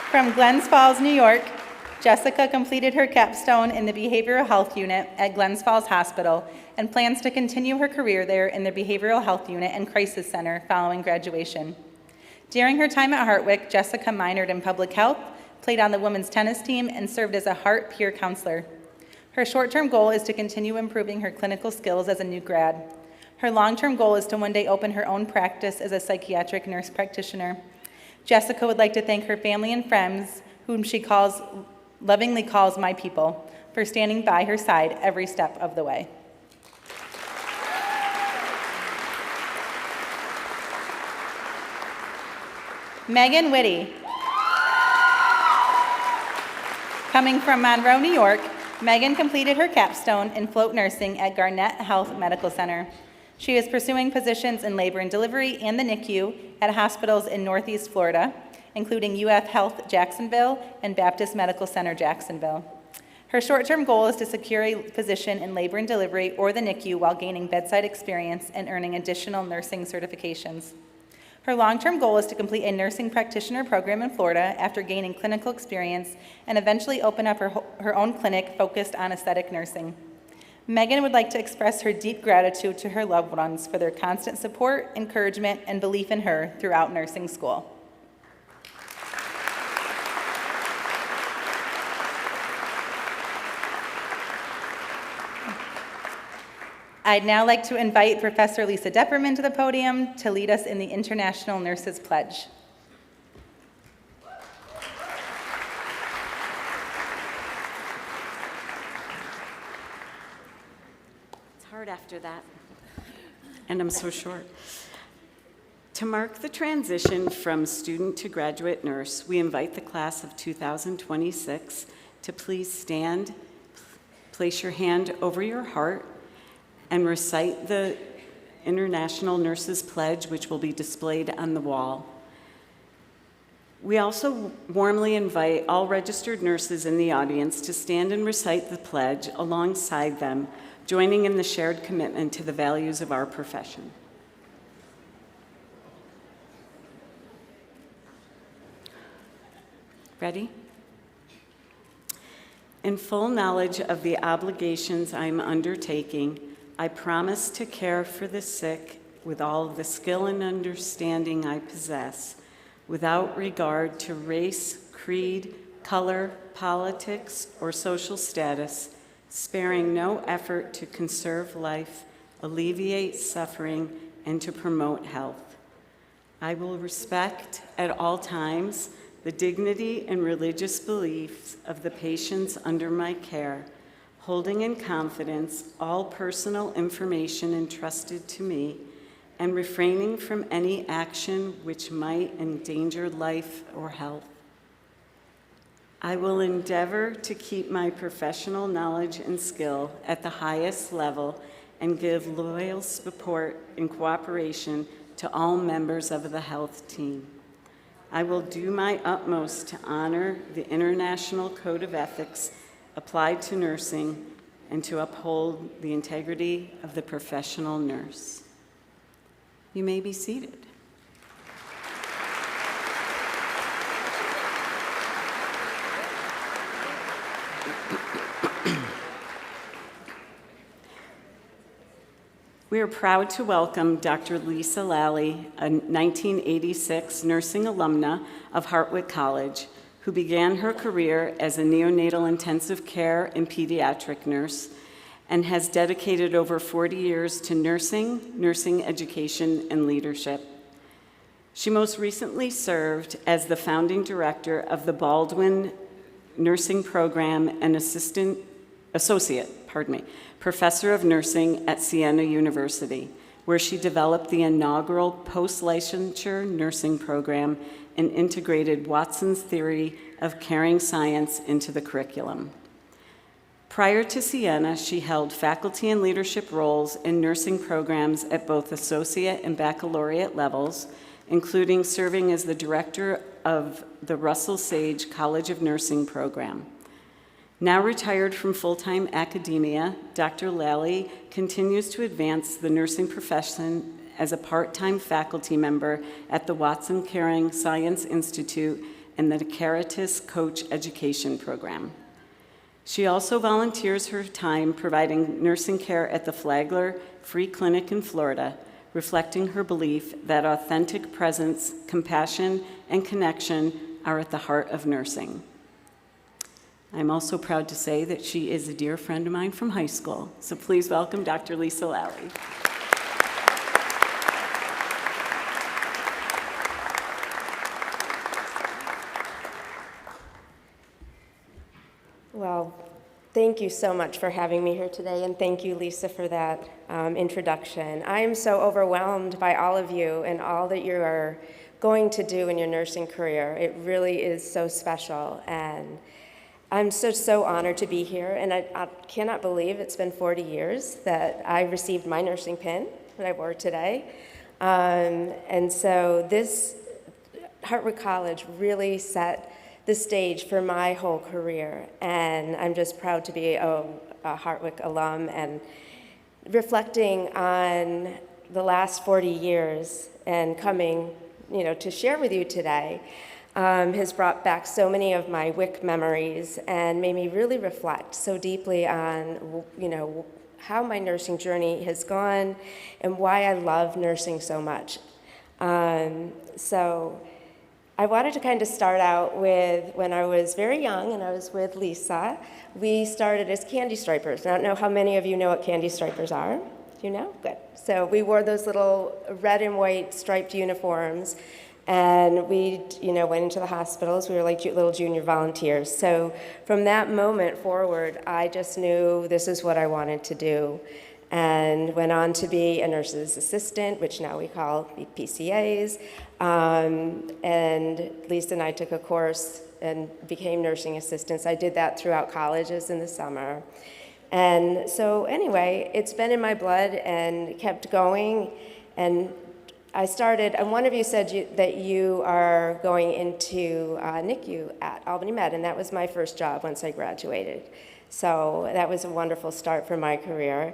From Glens Falls, New York, Jessica completed her capstone in the Behavioral Health Unit at Glens Falls Hospital and plans to continue her career there in the Behavioral Health Unit and Crisis Center following graduation. During her time at Hartwick, Jessica minored in public health, played on the women's tennis team, and served as a Heart peer counselor. Her short-term goal is to continue improving her clinical skills as a new grad. Her long-term goal is to one day open her own practice as a psychiatric nurse practitioner. Jessica would like to thank her family and friends, whom she lovingly calls my people, for standing by her side every step of the way. Megan Whitty. Coming from Monroe, New York, Megan completed her capstone in float nursing at Garnett Health Medical Center. She is pursuing positions in labor and delivery and the NICU at hospitals in Northeast Florida, including UF Health Jacksonville and Baptist Medical Center Jacksonville. Her short-term goal is to secure a position in labor and delivery or the NICU while gaining bedside experience and earning additional nursing certifications. Her long-term goal is to complete a nursing practitioner program in Florida after gaining clinical experience and eventually open up her own clinic focused on aesthetic nursing. Megan would like to express her deep gratitude to her loved ones for their constant support, encouragement, and belief in her throughout nursing school. I'd now like to invite Professor Lisa Depperman to the podium to lead us in the International Nurses Pledge. It's hard after that, and I'm so short. To mark the transition from student to graduate nurse, we invite the class of 2026 to please stand, place your hand over your heart, and recite the International Nurses Pledge, which will be displayed on the wall. We also warmly invite all registered nurses in the audience to stand and recite the pledge alongside them, joining in the shared commitment to the values of our profession. Ready? In full knowledge of the obligations I'm undertaking, I promise to care for the sick with all the skill and understanding I possess, without regard to race, creed, color, politics, or social status, sparing no effort to conserve life, alleviate suffering, and to promote health. I will respect at all times the dignity and religious beliefs of the patients under my care, holding in confidence all personal information entrusted to me, and refraining from any action which might endanger life or health. I will endeavor to keep my professional knowledge and skill at the highest level and give loyal support and cooperation to all members of the health team. I will do my utmost to honor the International Code of Ethics applied to nursing and to uphold the integrity of the professional nurse. You may be seated. We are proud to welcome Dr. Lisa Lally, a 1986 nursing alumna of Hartwick College, who began her career as a neonatal intensive care and pediatric nurse and has dedicated over 40 years to nursing education, and leadership. She most recently served as the founding director of the Baldwin Nursing Program and associate professor of nursing at Siena University, where she developed the inaugural post-licensure nursing program and integrated Watson's theory of caring science into the curriculum. Prior to Siena, she held faculty and leadership roles in nursing programs at both associate and baccalaureate levels, including serving as the director of the Russell Sage College of Nursing program. Now retired from full-time academia, Dr. Lally continues to advance the nursing profession as a part-time faculty member at the Watson Caring Science Institute and the Caritas Coach Education Program. She also volunteers her time providing nursing care at the Flagler Free Clinic in Florida, reflecting her belief that authentic presence, compassion, and connection are at the heart of nursing. I'm also proud to say that she is a dear friend of mine from high school. So please welcome Dr. Lisa Lally. Well, thank you so much for having me here today, and thank you, Lisa, for that introduction. I am so overwhelmed by all of you and all that you are going to do in your nursing career. It really is so special, and I'm so honored to be here, and I cannot believe it's been 40 years that I received my nursing pin that I wore today. And so this Hartwick College really set the stage for my whole career, and I'm just proud to be a Hartwick alum, and reflecting on the last 40 years and coming, to share with you today has brought back so many of my WIC memories and made me really reflect so deeply on, how my nursing journey has gone and why I love nursing so much. So I wanted to kind of start out with when I was very young and I was with Lisa. We started as candy stripers. I don't know how many of you know what candy stripers are. Do you know? Good. So we wore those little red and white striped uniforms, and we, went into the hospitals. We were like little junior volunteers. So from that moment forward, I just knew this is what I wanted to do, and went on to be a nurse's assistant, which now we call PCAs. And Lisa and I took a course and became nursing assistants. I did that throughout colleges in the summer. And so anyway, it's been in my blood and kept going. And I started, and one of you said that you are going into NICU at Albany Med, and that was my first job once I graduated. So that was a wonderful start for my career.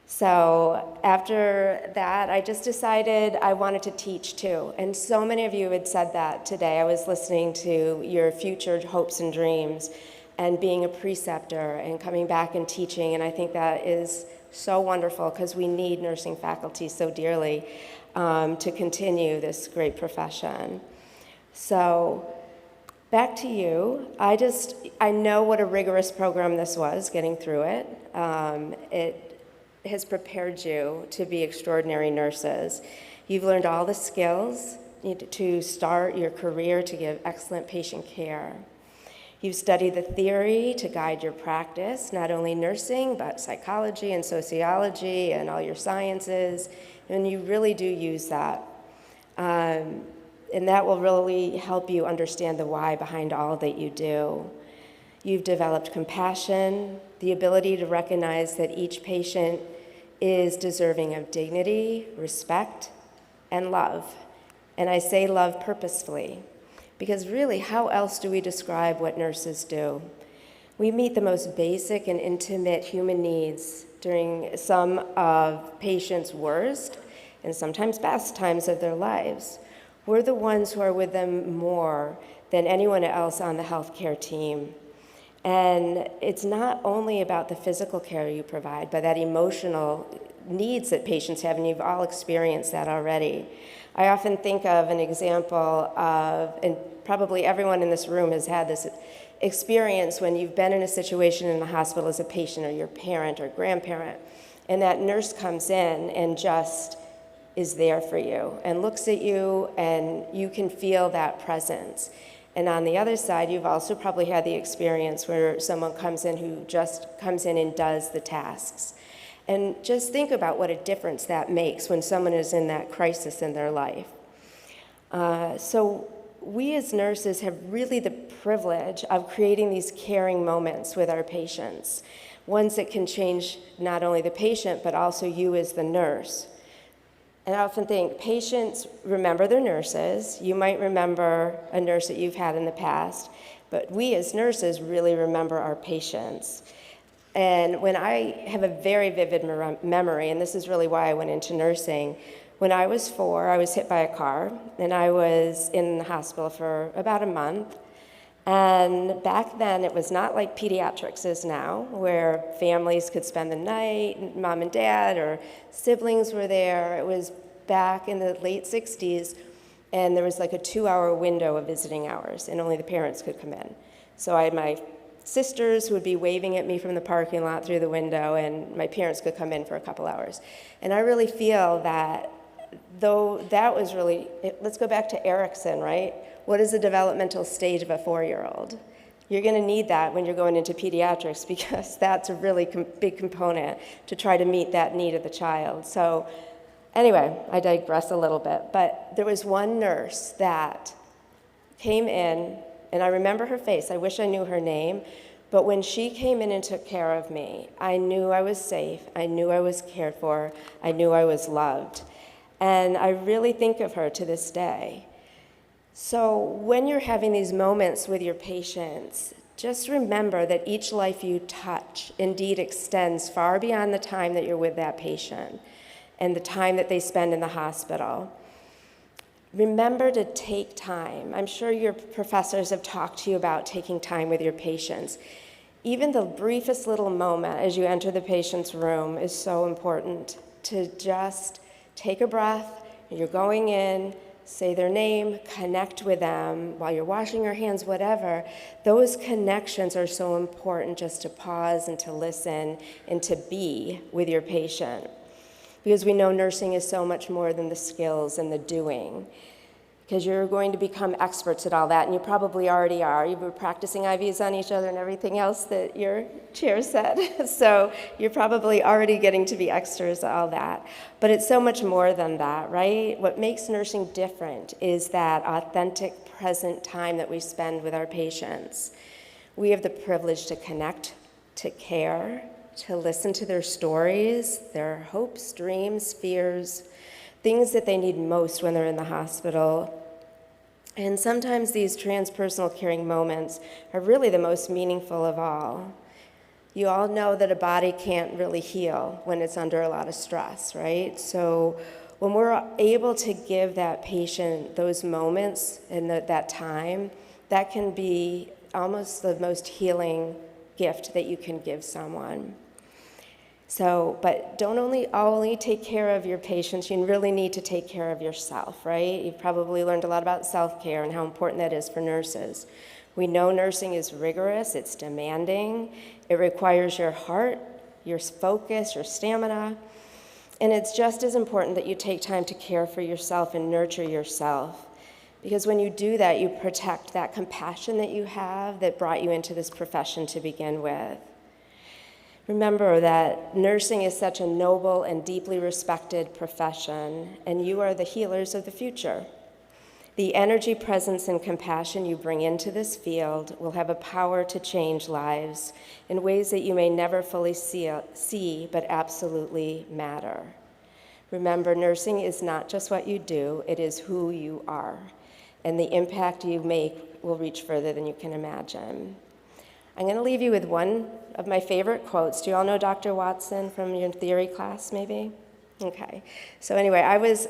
So after that, I just decided I wanted to teach too. And so many of you had said that today. I was listening to your future hopes and dreams and being a preceptor and coming back and teaching. And I think that is so wonderful because we need nursing faculty so dearly to continue this great profession. So back to you. I know what a rigorous program this was, getting through it. It has prepared you to be extraordinary nurses. You've learned all the skills to start your career to give excellent patient care. You've studied the theory to guide your practice, not only nursing, but psychology and sociology and all your sciences, and you really do use that. And that will really help you understand the why behind all that you do. You've developed compassion, the ability to recognize that each patient is deserving of dignity, respect, and love. And I say love purposefully, because really, how else do we describe what nurses do? We meet the most basic and intimate human needs during some of patients' worst and sometimes best times of their lives. We're the ones who are with them more than anyone else on the healthcare team. And it's not only about the physical care you provide, but that emotional needs that patients have, and you've all experienced that already. I often think of an example of, and probably everyone in this room has had this experience when you've been in a situation in the hospital as a patient or your parent or grandparent, and that nurse comes in and just is there for you and looks at you, and you can feel that presence. And on the other side, you've also probably had the experience where someone comes in who just comes in and does the tasks. And just think about what a difference that makes when someone is in that crisis in their life. So we as nurses have really the privilege of creating these caring moments with our patients, ones that can change not only the patient, but also you as the nurse. And I often think patients remember their nurses. You might remember a nurse that you've had in the past, but we as nurses really remember our patients. And when I have a very vivid memory, and this is really why I went into nursing, when I was 4, I was hit by a car, and I was in the hospital for about a month. And back then, it was not like pediatrics is now, where families could spend the night, mom and dad or siblings were there. It was back in the late 60s, and there was like a 2-hour window of visiting hours, and only the parents could come in. So I had my sisters who would be waving at me from the parking lot through the window, and my parents could come in for a couple hours. And I really feel that, though that was really, let's go back to Erickson, right? What is the developmental stage of a 4-year-old? You're going to need that when you're going into pediatrics, because that's a really big component to try to meet that need of the child. So anyway, I digress a little bit, but there was one nurse that came in, and I remember her face. I wish I knew her name, but when she came in and took care of me, I knew I was safe, I knew I was cared for, I knew I was loved. And I really think of her to this day. So when you're having these moments with your patients, just remember that each life you touch indeed extends far beyond the time that you're with that patient and the time that they spend in the hospital. Remember to take time. I'm sure your professors have talked to you about taking time with your patients. Even the briefest little moment as you enter the patient's room is so important, to just take a breath. You're going in, say their name, connect with them while you're washing your hands, whatever. Those connections are so important, just to pause and to listen and to be with your patient. Because we know nursing is so much more than the skills and the doing. Because you're going to become experts at all that, and you probably already are. You were practicing IVs on each other and everything else that your chair said. So you're probably already getting to be experts at all that. But it's so much more than that, right? What makes nursing different is that authentic, present time that we spend with our patients. We have the privilege to connect, to care, to listen to their stories, their hopes, dreams, fears, things that they need most when they're in the hospital. And sometimes these transpersonal caring moments are really the most meaningful of all. You all know that a body can't really heal when it's under a lot of stress, right? So when we're able to give that patient those moments and that time, that can be almost the most healing gift that you can give someone. So, but don't only take care of your patients, you really need to take care of yourself, right? You've probably learned a lot about self-care and how important that is for nurses. We know nursing is rigorous, it's demanding, it requires your heart, your focus, your stamina, and it's just as important that you take time to care for yourself and nurture yourself. Because when you do that, you protect that compassion that you have that brought you into this profession to begin with. Remember that nursing is such a noble and deeply respected profession, and you are the healers of the future. The energy, presence, and compassion you bring into this field will have a power to change lives in ways that you may never fully see but absolutely matter. Remember, nursing is not just what you do, it is who you are, and the impact you make will reach further than you can imagine. I'm going to leave you with one of my favorite quotes. Do you all know Dr. Watson from your theory class, maybe? Okay. So anyway, I was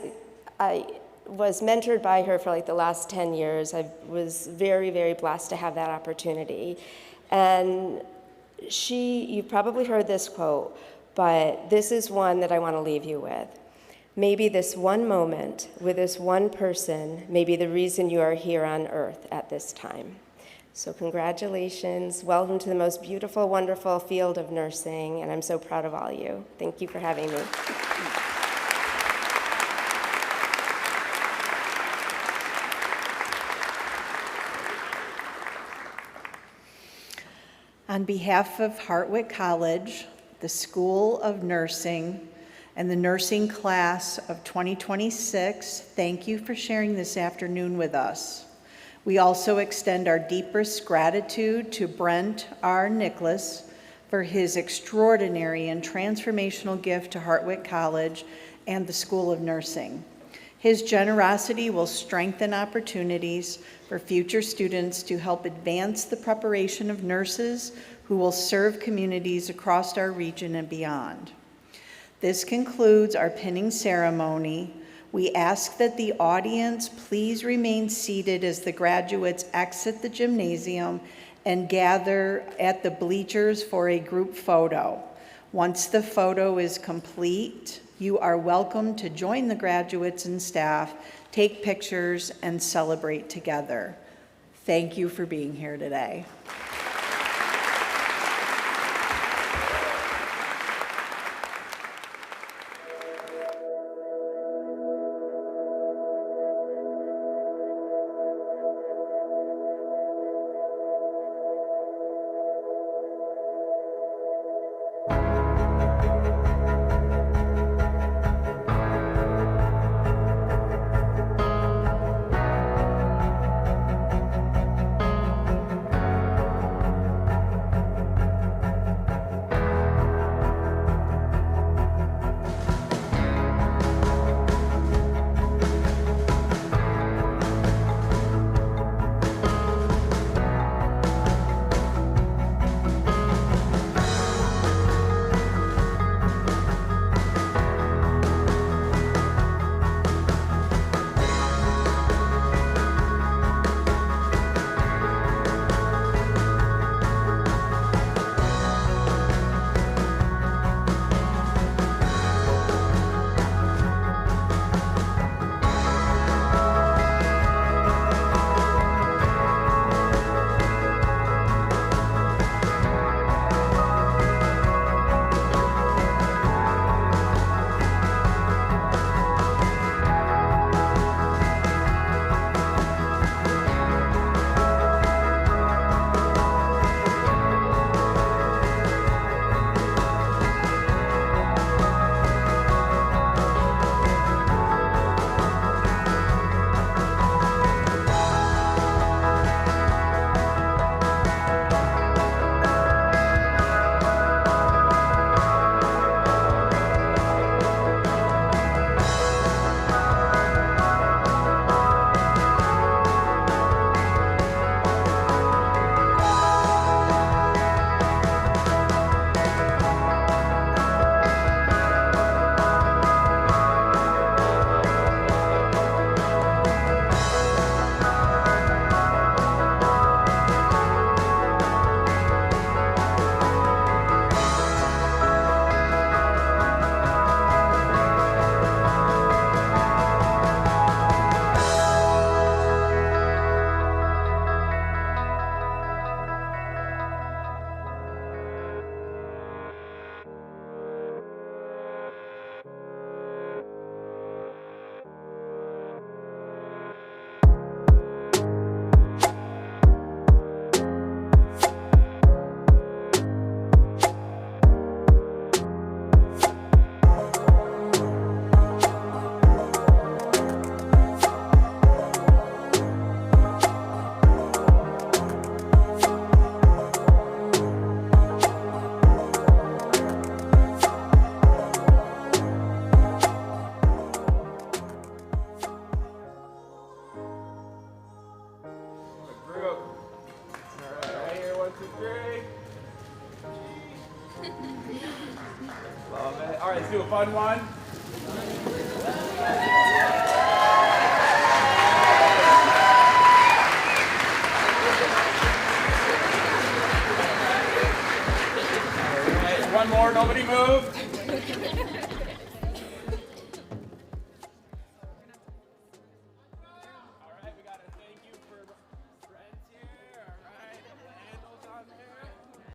mentored by her for like the last 10 years. I was very, very blessed to have that opportunity. And you've probably heard this quote, but this is one that I want to leave you with. Maybe this one moment with this one person may be the reason you are here on earth at this time. So congratulations. Welcome to the most beautiful, wonderful field of nursing, and I'm so proud of all you. Thank you for having me. On behalf of Hartwick College, the School of Nursing, and the nursing class of 2026, thank you for sharing this afternoon with us. We also extend our deepest gratitude to Brent R. Nicholas for his extraordinary and transformational gift to Hartwick College and the School of Nursing. His generosity will strengthen opportunities for future students to help advance the preparation of nurses who will serve communities across our region and beyond. This concludes our pinning ceremony. We ask that the audience please remain seated as the graduates exit the gymnasium and gather at the bleachers for a group photo. Once the photo is complete, you are welcome to join the graduates and staff, take pictures, and celebrate together. Thank you for being here today. Love it. All right, let's do a fun one. All right, one more, nobody move. you.